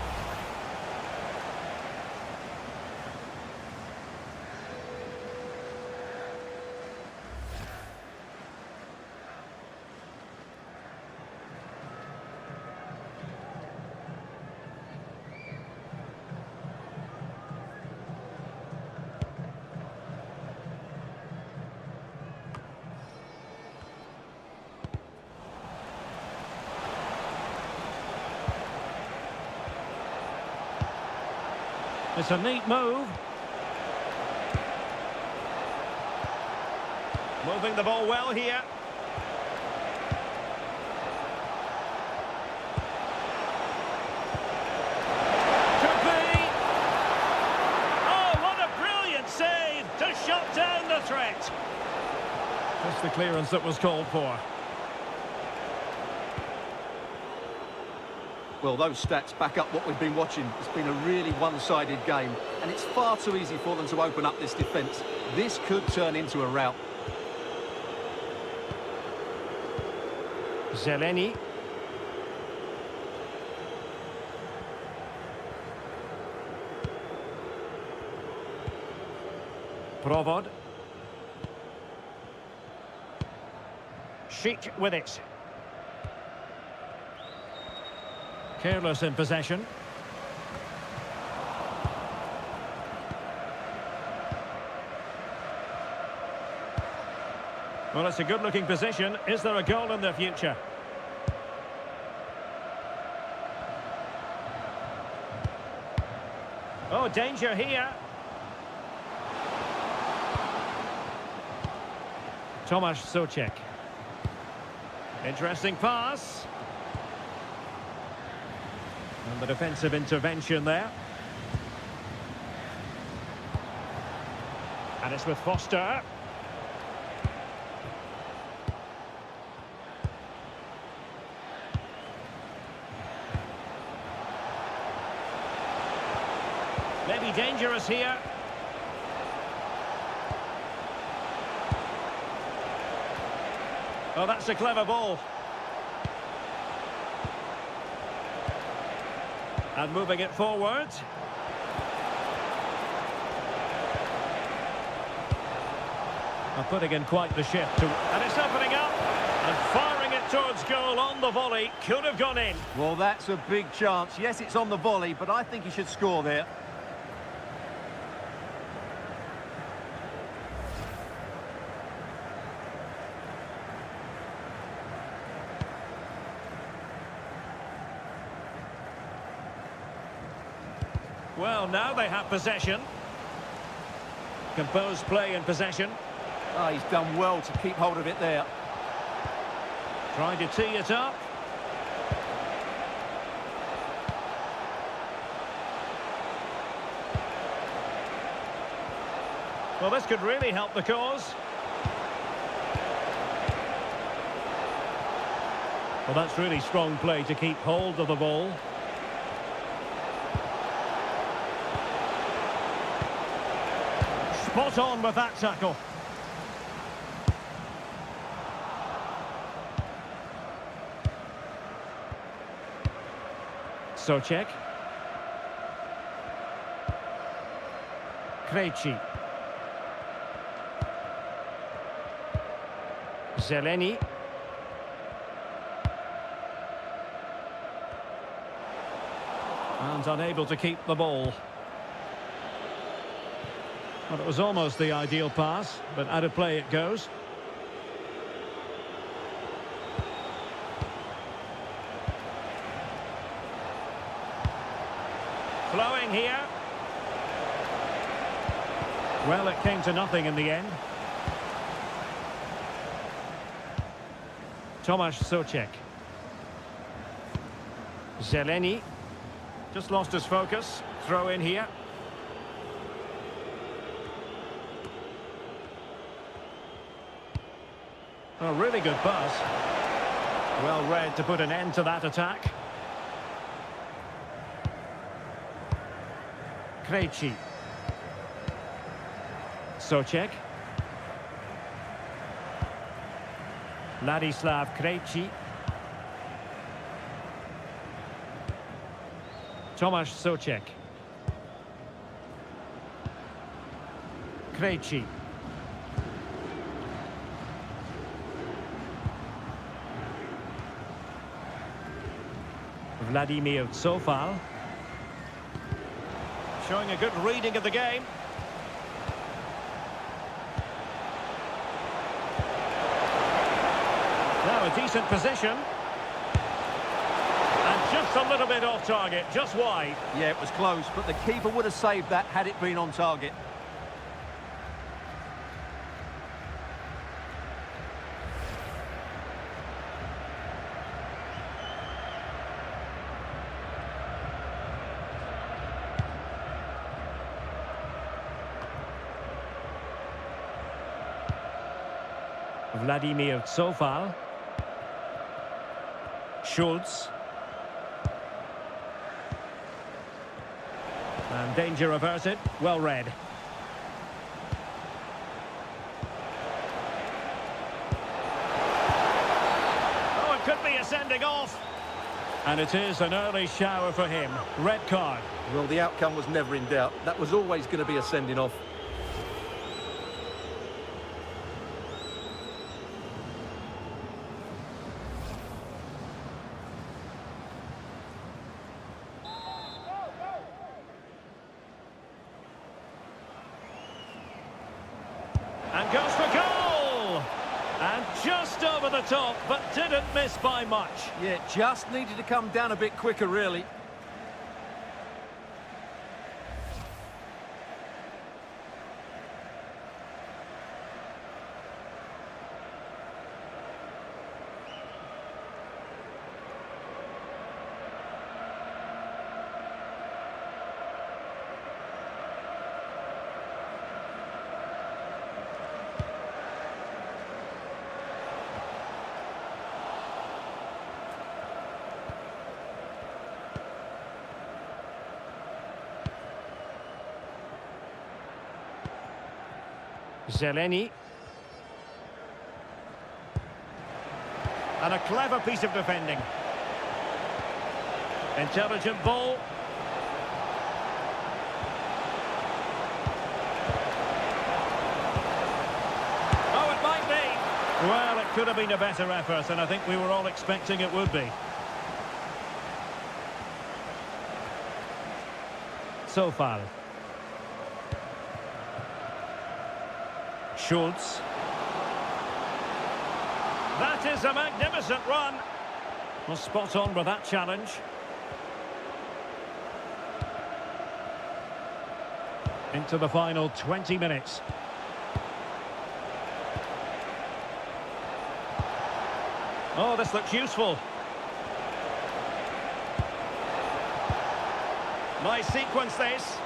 It's a neat move. Moving the ball well here. Could be. Oh, what a brilliant save to shut down the threat. Just the clearance that was called for. Well, those stats back up what we've been watching. It's been a really one-sided game, and it's far too easy for them to open up this defence. This could turn into a rout. Zeleny. Provod. Sheik with it. Careless in possession. Well, it's a good-looking position. Is there a goal in the future? Oh, danger here. Tomasz Souček. Interesting pass. And the defensive intervention there. And it's with Foster. Maybe dangerous here. Oh, that's a clever ball. And moving it forward. Putting in quite the shift. And it's opening up. And firing it towards goal on the volley. Could have gone in. Well, that's a big chance. Yes, it's on the volley, but I think he should score there. Well, now they have possession. Composed play in possession. Oh, he's done well to keep hold of it there. Trying to tee it up. Well, this could really help the cause. Well, that's really strong play to keep hold of the ball. Spot on with that tackle. Souček. Krejci. Zeleny. And unable to keep the ball. Well, it was almost the ideal pass, but out of play it goes. Flowing here. Well, it came to nothing in the end. Tomasz Souček. Zeleny. Just lost his focus. Throw in here. A really good pass. Well read to put an end to that attack. Krejci. Souček. Ladislav Krejci. Tomasz Souček. Krejci. Vladimir Cofal. Showing a good reading of the game. Now a decent position. And just Just a little bit off target, just wide. Yeah, it was close, but the keeper would have saved that had it been on target. Vladimir Zofal. Schultz. And danger averted. Well read. Oh, it could be a sending off. And it is an early shower for him. Red card. Well, the outcome was never in doubt. That was always going to be a sending off. And goes for goal! And just over the top, but didn't miss by much. Yeah, just needed to come down a bit quicker, really. Zeleny. And a clever piece of defending. Intelligent ball. Oh, it might be. Well, it could have been a better effort, and I think we were all expecting it would be. So far. Schultz. That is a magnificent run. Well, spot on with that challenge. Into the final 20 minutes. Oh, this looks useful. Nice sequence, this.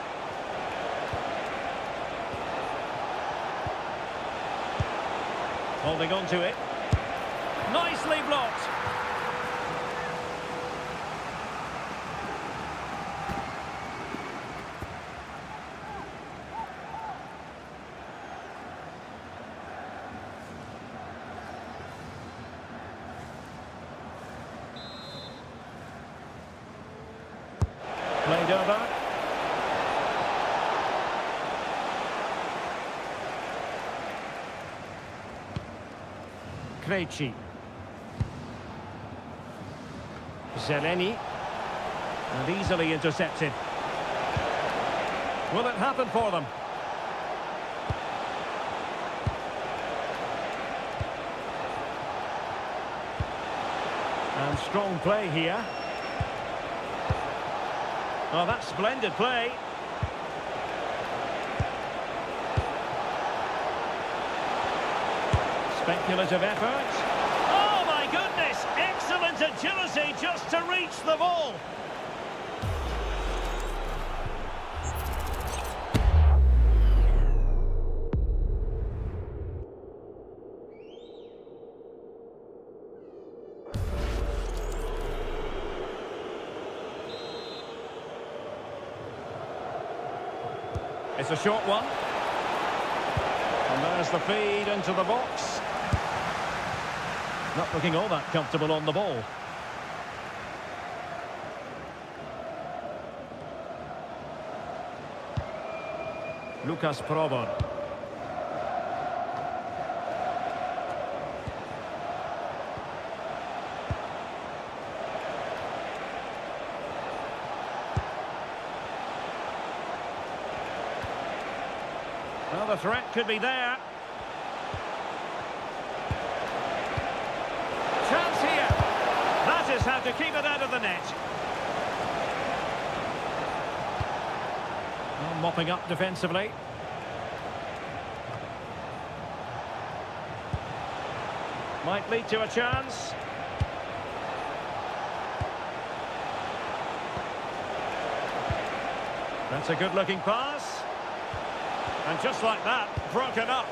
Holding on to it. Nicely blocked. Played over. Krejci. Zeleny. And easily intercepted. Will it happen for them? And strong play here. Oh, that's splendid play. Speculative effort. Oh, my goodness! Excellent agility just to reach the ball. It's a short one. And there's the feed into the box. Not looking all that comfortable on the ball. Lucas Probon. Well, the threat could be there. Chance here. That is how to keep it out of the net. mopping up defensively. Might lead to a chance. That's a good-looking pass. And just like that, broken up.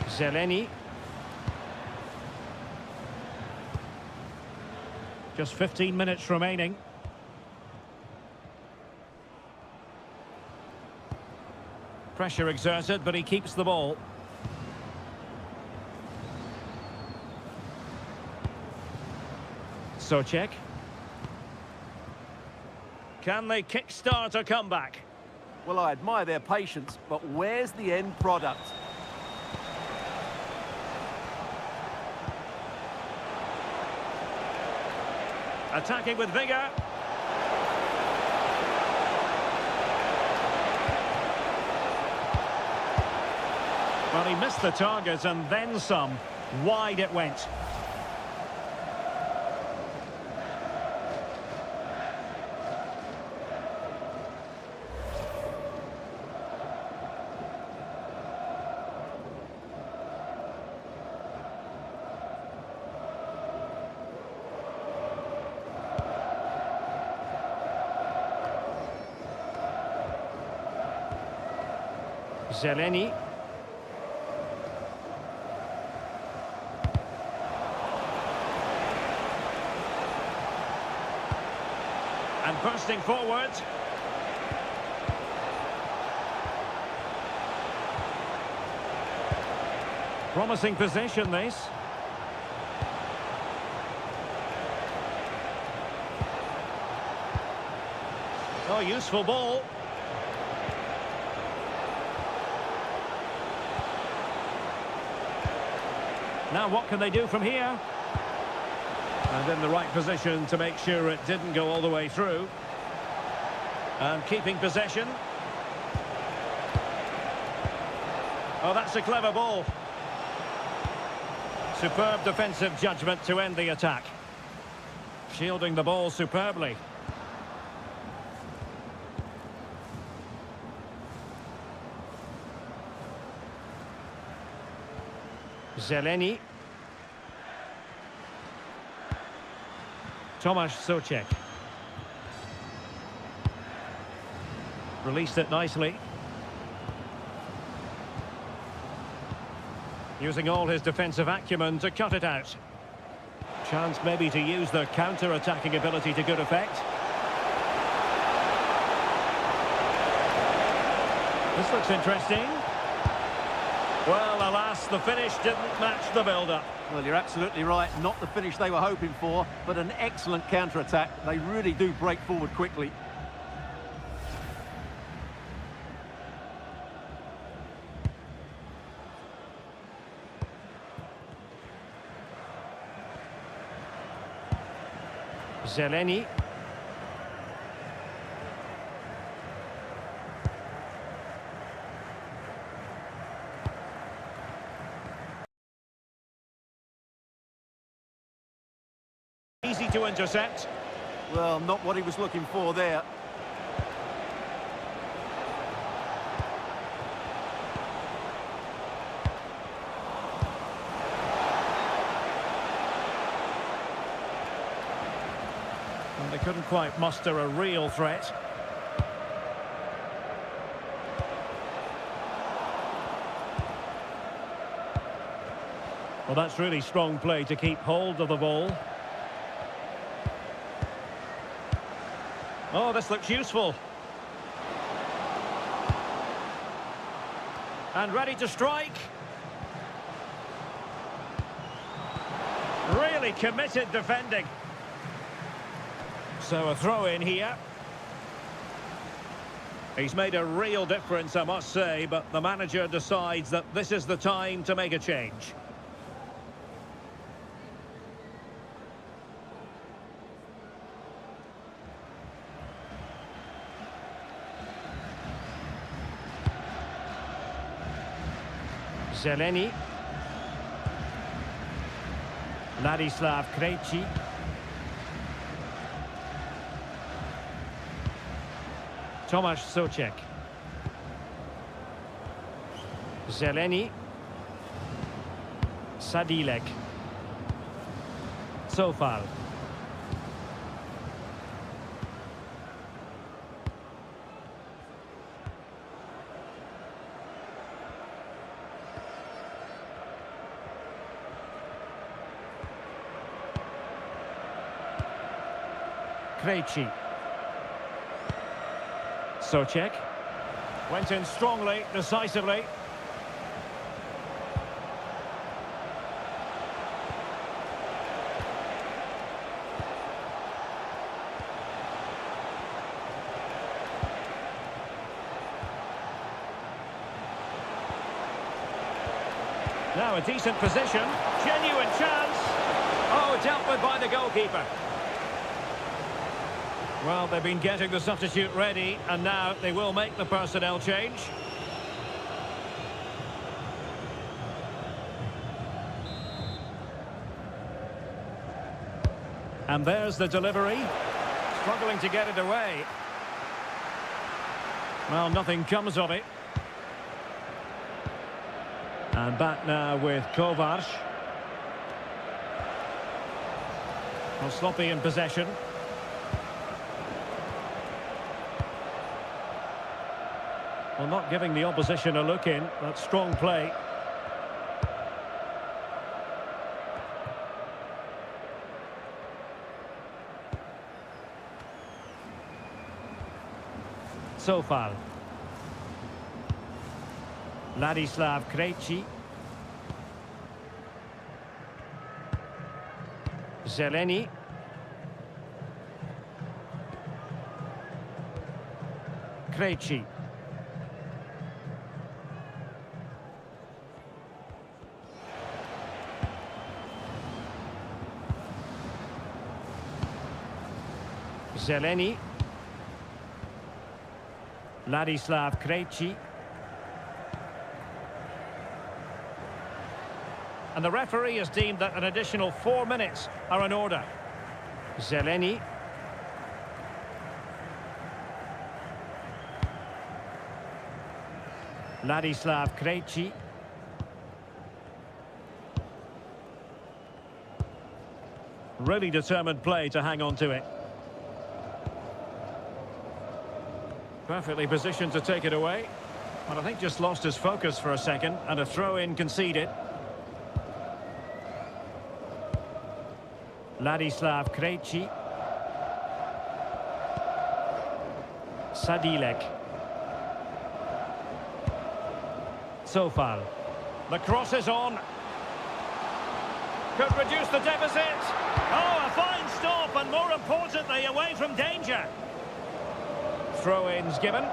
Zeleny. Just 15 minutes remaining. Pressure exerted, but he keeps the ball. Czech. Can they kickstart a comeback? Well, I admire their patience, but where's the end product? Attacking with vigour. Well, he missed the target and then some. Wide it went. Zeleny. And bursting forward. Promising possession, this. Oh, useful ball. Now what can they do from here? And in the right position to make sure it didn't go all the way through. And keeping possession. Oh, that's a clever ball. Superb defensive judgment to end the attack. Shielding the ball superbly. Zeleny. Czech. Released it nicely. Using all his defensive acumen to cut it out. Chance maybe to use the counter-attacking ability to good effect. This looks interesting. Well, alas, the finish didn't match the build-up. Well, you're absolutely right. Not the finish they were hoping for, but an excellent counter-attack. They really do break forward quickly. Zeleny. Easy to intercept. Well, not what he was looking for there. And they couldn't quite muster a real threat. Well, that's really strong play to keep hold of the ball. Oh, this looks useful. And ready to strike. Really committed defending. So a throw in here. He's made a real difference, I must say, but the manager decides that this is the time to make a change. Zeleny. Ladislav Krejci. Tomasz Souček. Zeleny. Sadilek. Sofal. Krejci. Souček. Went in strongly, decisively. Now a decent position, genuine chance. Oh, dealt with by the goalkeeper. Well, they've been getting the substitute ready, and now they will make the personnel change. And there's the delivery. Struggling to get it away. Well, nothing comes of it. And back now with Kovac. Well, sloppy in possession. Well, not giving the opposition a look in. That's strong play. Sofal. Ladislav Krejci. Zeleny. Krejci. Zeleny. Ladislav Krejci. And the referee has deemed that an additional 4 minutes are in order. Zeleny. Ladislav Krejci. Really determined play to hang on to it. Perfectly positioned to take it away. But I think just lost his focus for a second, and a throw-in conceded. Ladislav Krejci. Sadilek. Sofal. The cross is on. Could reduce the deficit. Oh, a fine stop, and more importantly, away from danger. Throw-ins given.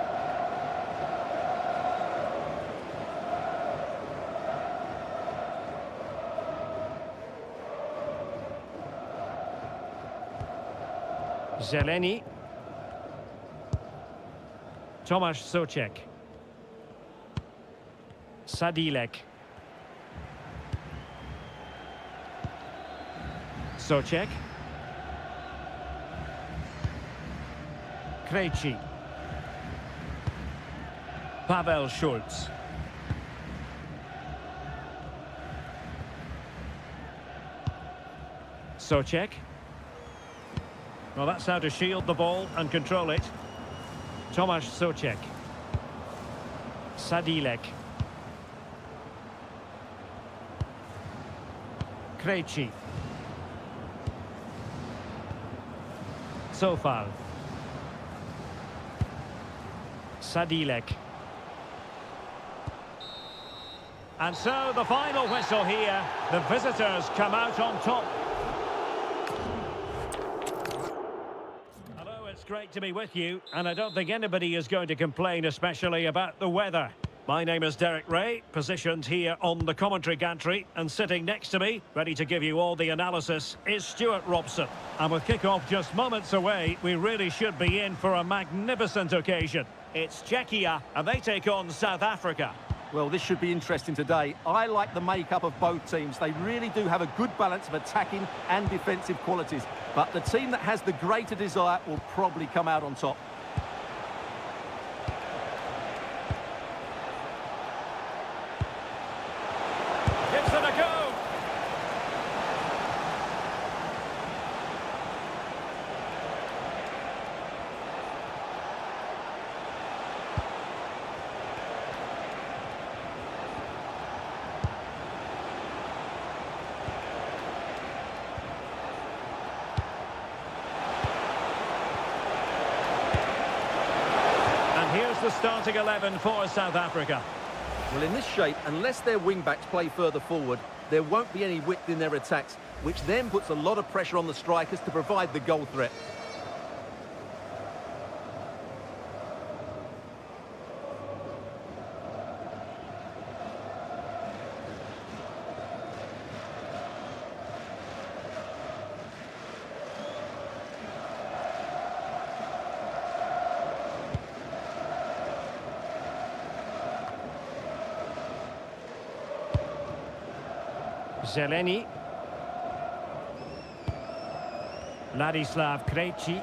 Zeleny. Tomasz Souček. Sadilek. Souček. Krejci. Pavel Schulz. Souček. Well, that's how to shield the ball and control it. Tomasz Souček. Sadilek. Krejci. Sofal. Sadilek. And so the final whistle here. The visitors come out on top. Hello, it's great to be with you, and I don't think anybody is going to complain, especially about the weather. My name is Derek Ray, positioned here on the commentary gantry, and sitting next to me, ready to give you all the analysis, is Stuart Robson. And with kick-off just moments away, we really should be in for a magnificent occasion. It's Czechia, and they take on South Africa. Well, this should be interesting today. I like the makeup of both teams. They really do have a good balance of attacking and defensive qualities. But the team that has the greater desire will probably come out on top. the starting 11 for South Africa? Well, in this shape, unless their wing-backs play further forward, there won't be any width in their attacks, which then puts a lot of pressure on the strikers to provide the goal threat. Zeleny. Ladislav Krejci.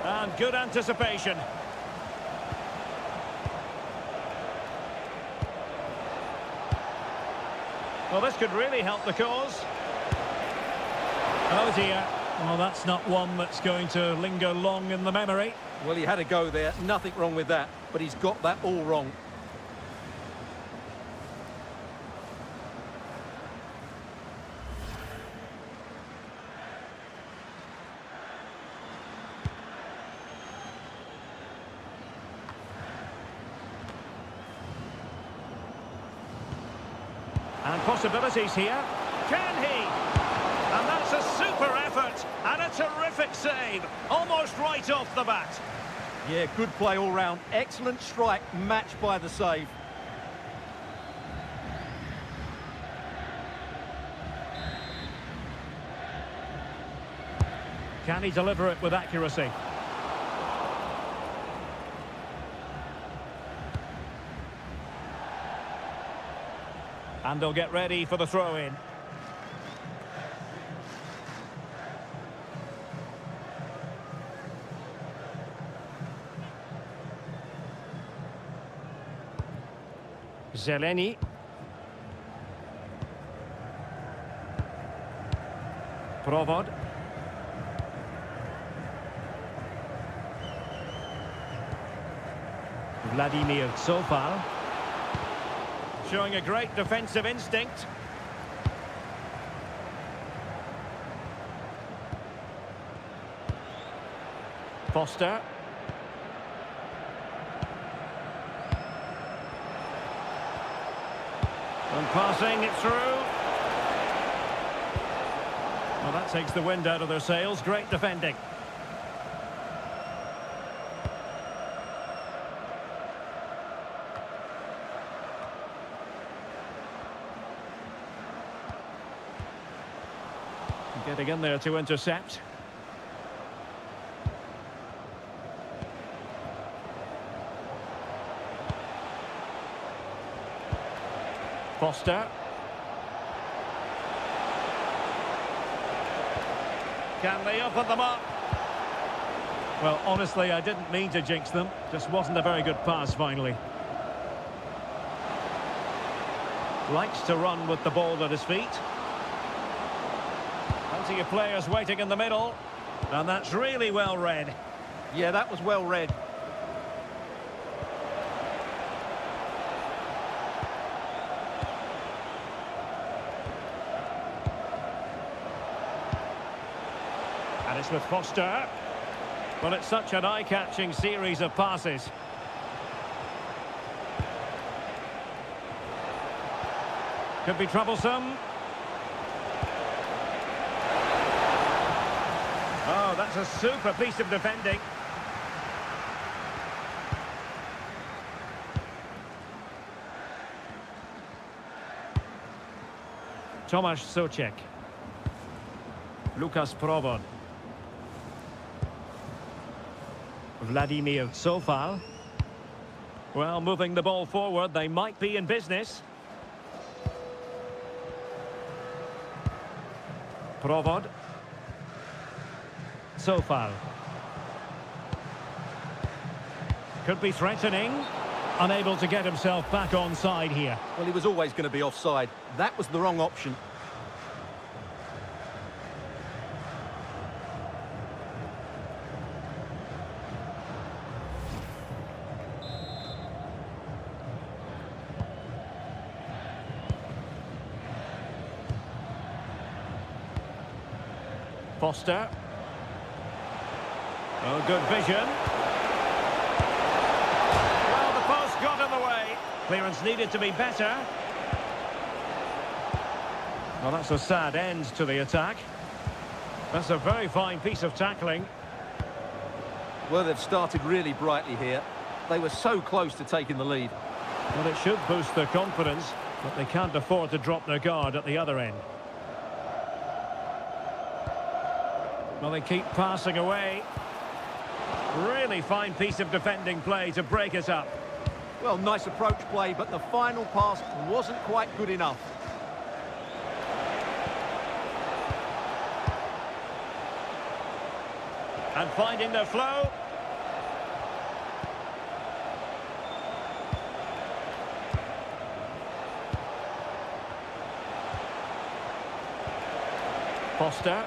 And good anticipation. Well, this could really help the cause. Oh dear. Well, that's not one that's going to linger long in the memory. Well, he had a go there, nothing wrong with that, but he's got that all wrong. And possibilities here. Can he? And that's a super effort and a terrific save. Almost right off the bat. Yeah, good play all round. Excellent strike, matched by the save. Can he deliver it with accuracy? And they'll get ready for the throw-in. Zeleny. Provod. Vladimir Sofal. Showing a great defensive instinct. Foster. And passing it through. Well, that takes the wind out of their sails. Great defending. Getting in there to intercept. Foster. Can they open them up? Well, honestly, I didn't mean to jinx them. Just wasn't a very good pass, finally. Likes to run with the ball at his feet. Plenty of players waiting in the middle. And that's really well read. Yeah, that was well read. And it's with Foster. Well, it's such an eye-catching series of passes. Could be troublesome. Oh, that's a super piece of defending. Tomasz Souček. Lukas Provod. Vladimir Sofal. Well, moving the ball forward, they might be in business. Provod. Sofal. Could be threatening. Unable to get himself back onside here. Well, he was always going to be offside. That was the wrong option. Foster. Oh, good vision. Well, the post got in the way. Clearance needed to be better. Well, that's a sad end to the attack. That's a very fine piece of tackling. Well, they've started really brightly here. They were so close to taking the lead. Well, it should boost their confidence, but they can't afford to drop their guard at the other end. Well, they keep passing away. Really fine piece of defending play to break it up. Well, nice approach play, but the final pass wasn't quite good enough. And finding their flow. Foster.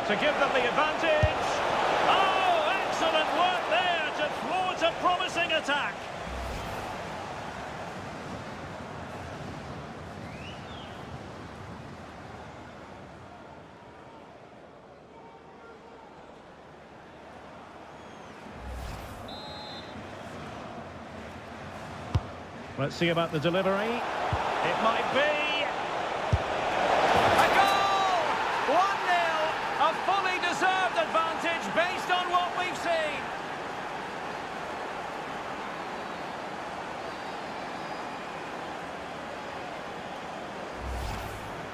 To give them the advantage. Oh, excellent work there to thwart a promising attack. Let's see about the delivery. It might be. A goal! 1-0. A fully deserved advantage based on what we've seen.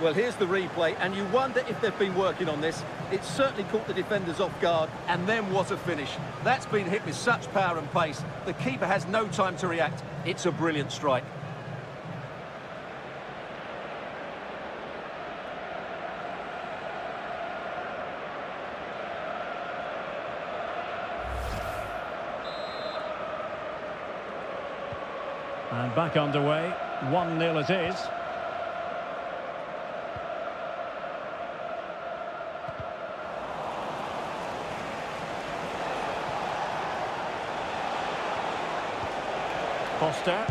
Well, here's the replay, and you wonder if they've been working on this. It certainly caught the defenders off guard, and then what a finish. That's been hit with such power and pace. The keeper has no time to react. It's a brilliant strike. And back underway. 1-0 it is. Foster.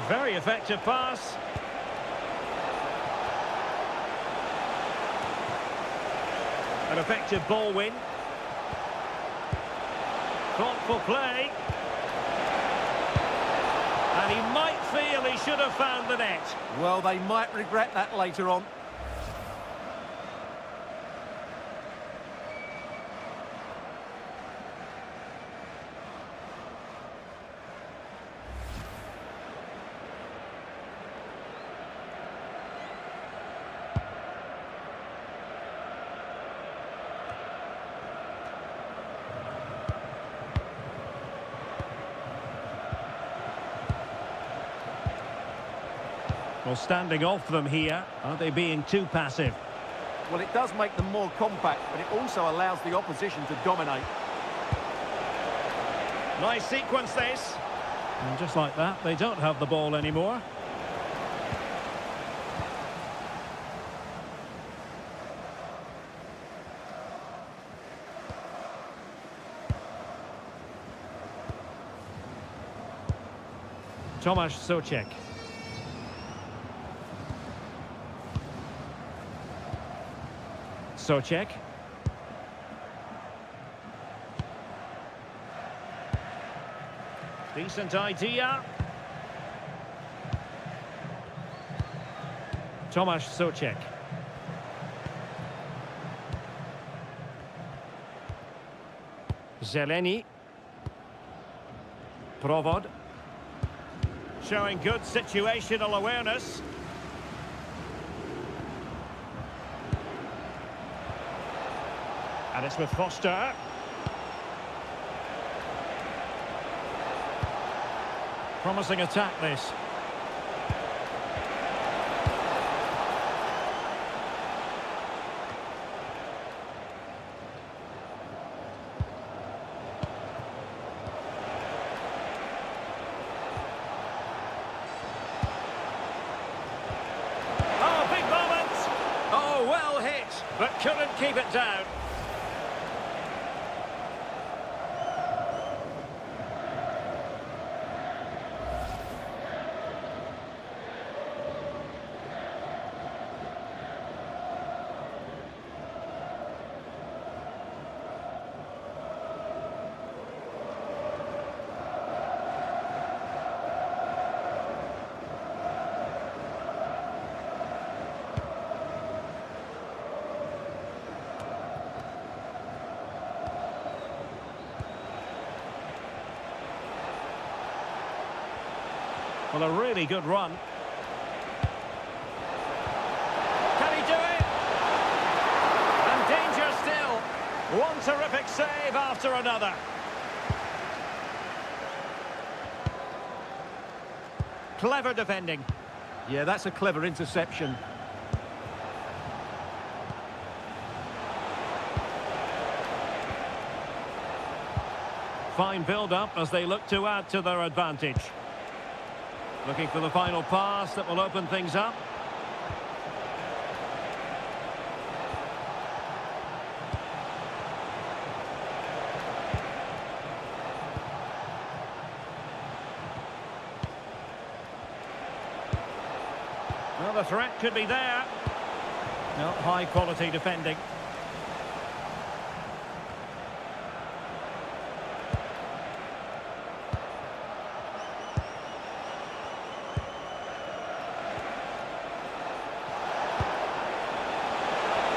Very effective pass. An effective ball win. Thoughtful play. And he might feel he should have found the net. Well, they might regret that later on. Well, standing off them here, are they being too passive? Well, it does make them more compact, but it also allows the opposition to dominate. Nice sequence this. And just like that, they don't have the ball anymore. Tomasz Souček. Souček. Decent idea. Tomasz Souček. Zeleny. Provod. Showing good situational awareness. And it's with Foster. Promising attack, this. Oh, big moment! Oh, well hit, but couldn't keep it down. Well, a really good run. Can he do it? And danger still. One terrific save after another. Clever defending. Yeah, that's a clever interception. Fine build-up as they look to add to their advantage. Looking for the final pass that will open things up. Well, the threat could be there. No, high-quality defending.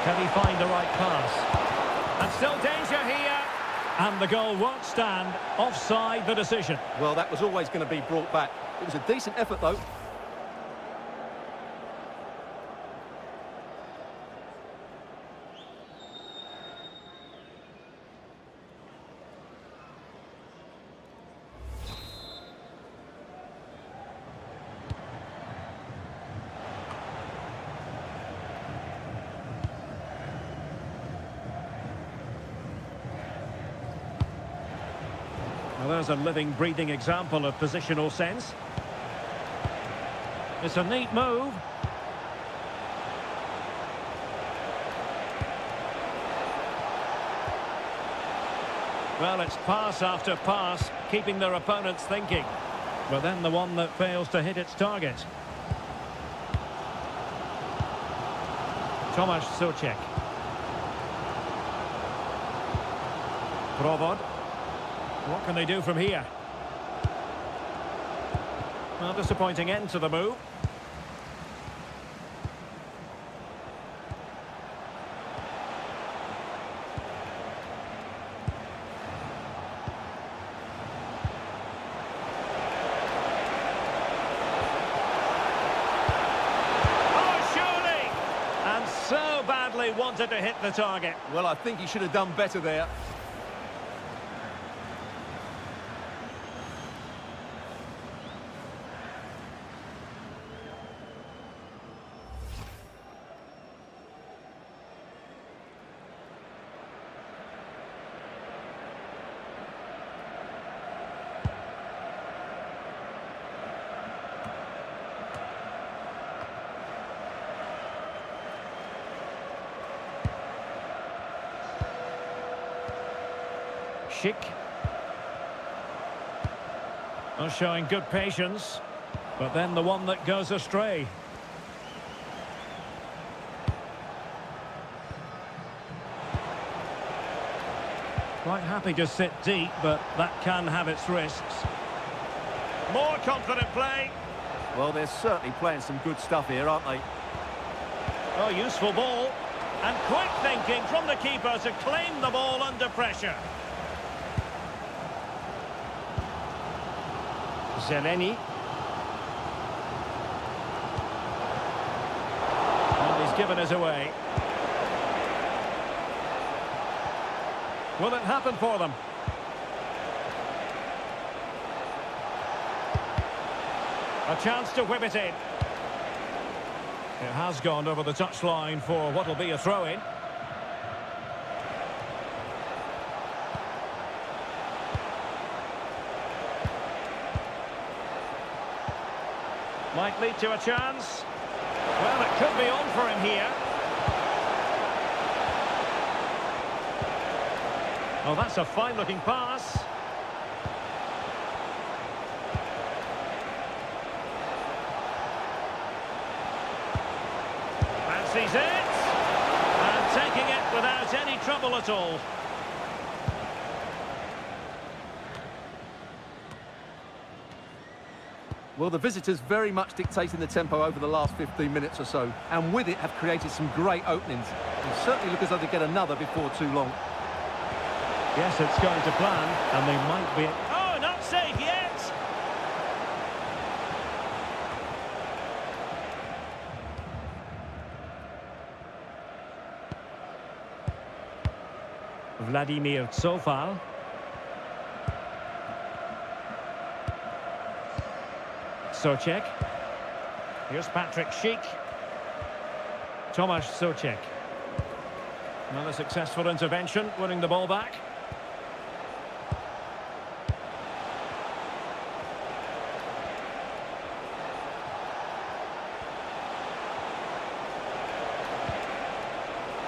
Can he find the right pass? And still danger here. And the goal won't stand. Offside the decision. Well, that was always going to be brought back. It was a decent effort, though. Well, there's a living, breathing example of positional sense. It's a neat move. Well, it's pass after pass, keeping their opponents thinking. But then the one that fails to hit its target. Tomasz Czech. Provod. What can they do from here? Well, disappointing end to the move. Oh, surely! And so badly wanted to hit the target. Well, I think he should have done better there. Schick. Oh, showing good patience, but then the one that goes astray. Quite happy to sit deep, but that can have its risks. More confident play. Well, they're certainly playing some good stuff here, aren't they? Oh, useful ball. And quick thinking from the keeper to claim the ball under pressure. Zeleny. And he's given us away. Will it happen for them? A chance to whip it in. It has gone over the touchline for what will be a throw-in. Might lead to a chance. Well, it could be on for him here. Oh, that's a fine-looking pass. Fancies it. And taking it without any trouble at all. Well, the visitors very much dictating the tempo over the last 15 minutes or so, and with it have created some great openings. They certainly look as though they get another before too long. Yes, it's going to plan, and they might be... Oh, not safe yet! Vladimir Tsofal. Socek. Here's Patrick Schick. Tomasz Socek. Another successful intervention, winning the ball back.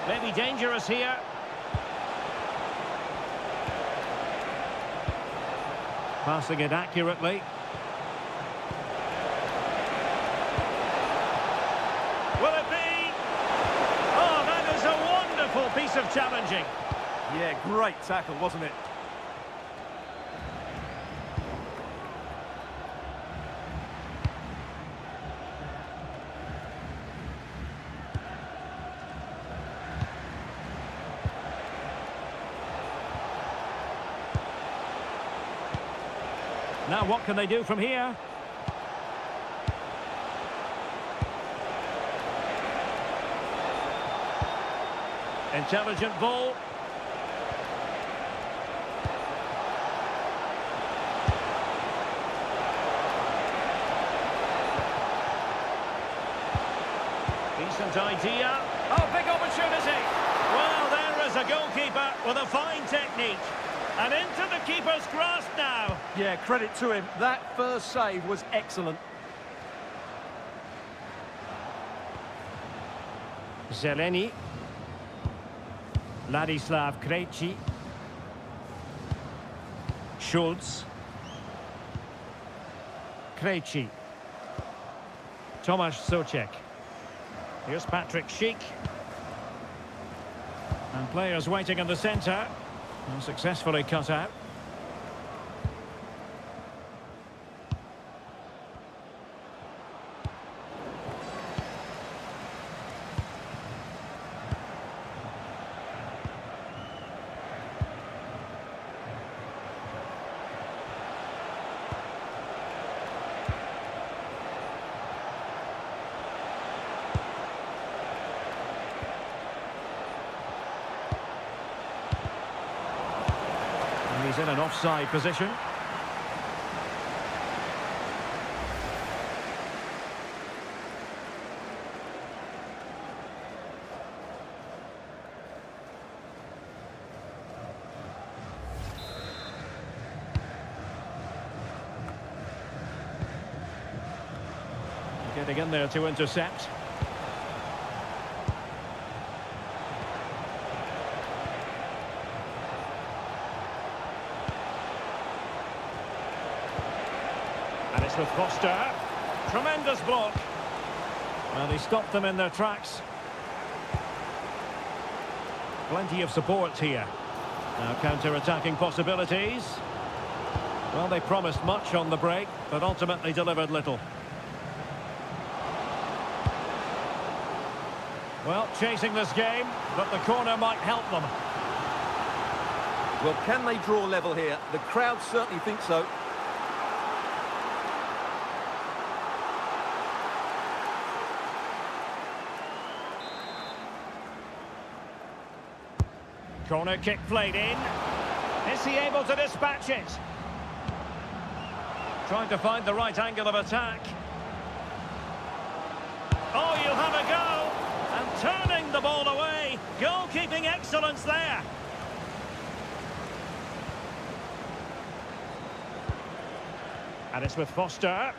Maybe dangerous here. Passing it accurately. Will it be? Oh, that is a wonderful piece of challenging. Yeah, great tackle, wasn't it? Now what can they do from here? Intelligent ball. Decent idea. Oh, big opportunity. Well, there is a goalkeeper with a fine technique. And into the keeper's grasp now. Yeah, credit to him. That first save was excellent. Zeleny. Ladislav Krejci. Schulz. Krejci. Tomasz Socek. Here's Patrick Schick. And players waiting in the centre. And successfully cut out. He's in an offside position. Getting in there to intercept. With Foster, tremendous block. Well, he stopped them in their tracks. Plenty of support here. Now counter-attacking possibilities. Well, they promised much on the break, but ultimately delivered little. Well, chasing this game, but the corner might help them. Well, can they draw level here? The crowd certainly think so. Corner kick played in. Is he able to dispatch it? Trying to find the right angle of attack. Oh, you'll have a go. And turning the ball away. Goalkeeping excellence there. And it's with Foster.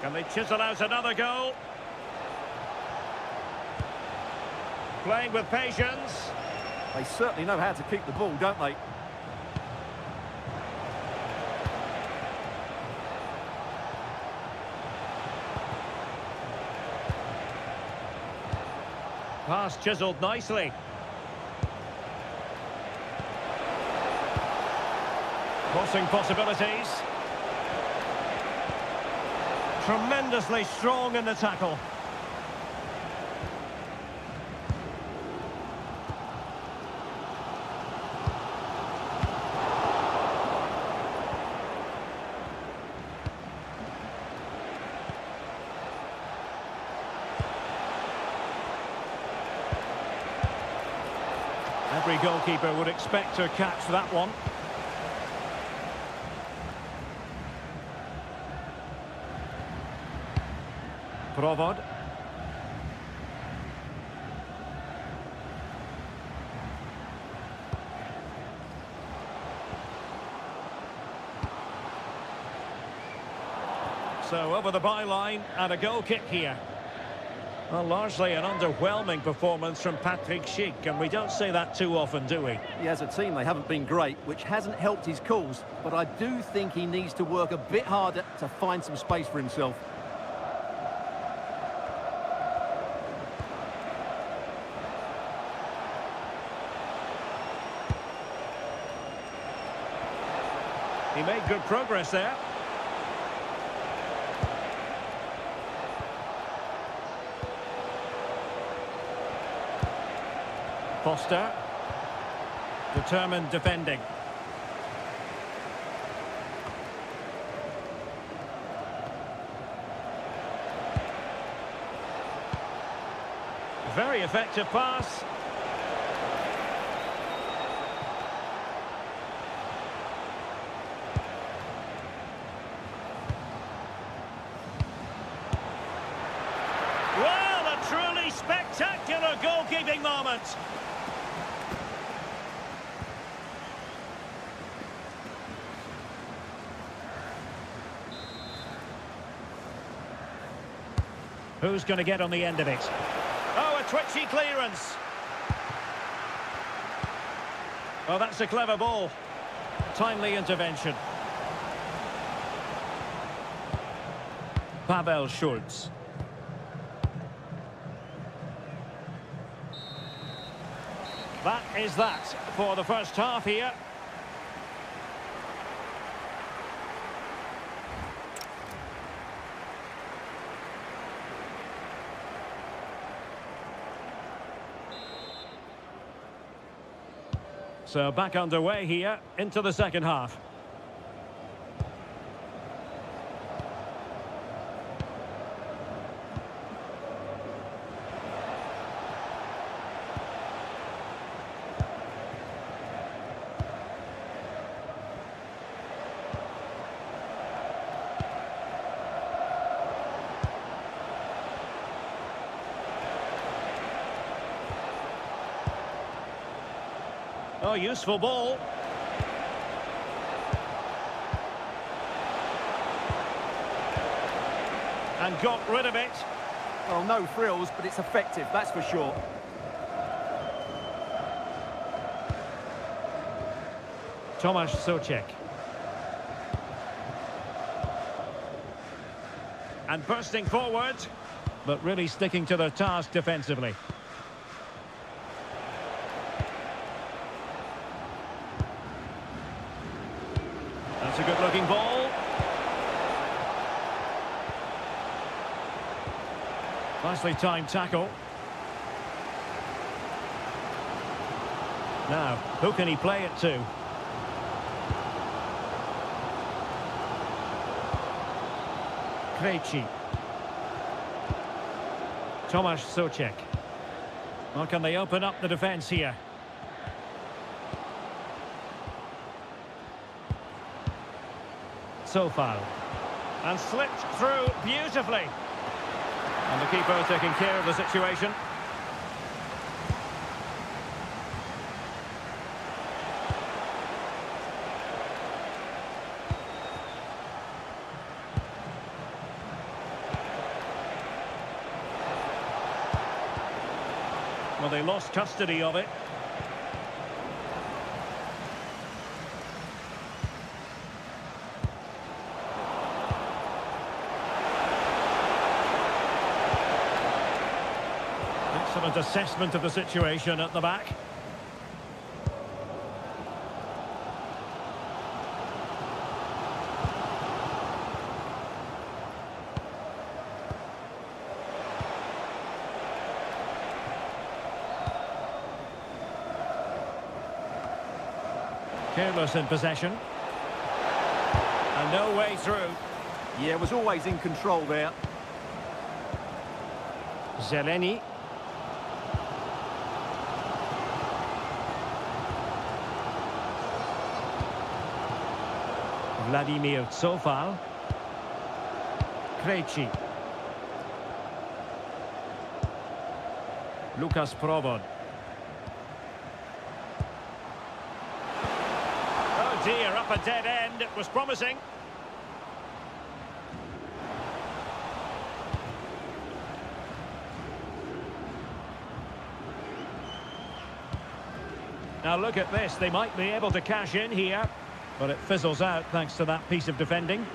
Can they chisel out another goal? Playing with patience. They certainly know how to keep the ball, don't they? Pass chiselled nicely. Crossing possibilities. Tremendously strong in the tackle. Every goalkeeper would expect to catch that one. Provod. So over the byline and a goal kick here. Well, largely an underwhelming performance from Patrick Schick, and we don't say that too often, do we? Yeah, as a team, they haven't been great, which hasn't helped his cause, but I do think he needs to work a bit harder to find some space for himself. He made good progress there. Foster. Determined defending. Very effective pass. Well, a truly spectacular goalkeeping moment. Who's going to get on the end of it? Oh, a twitchy clearance. Oh, that's a clever ball. Timely intervention. Pavel Schulz. That is that for the first half here. So back underway here into the second half. Oh, useful ball. And got rid of it. Well, no frills, but it's effective, that's for sure. Tomasz Souček. And bursting forward, but really sticking to their task defensively. That's a good-looking ball. Nicely timed tackle. Now, who can he play it to? Krejci. Tomasz Souček. Well, can they open up the defence here? Sofal. And slipped through beautifully. And the keeper taking care of the situation. Well, they lost custody of it. Excellent assessment of the situation at the back. Careless in possession. And no way through. Yeah, was always in control there. Zeleny. Vladimir Tsofal. Krejci. Lucas Provod. Oh dear, up a dead end. It was promising. Now look at this, they might be able to cash in here, but it fizzles out thanks to that piece of defending.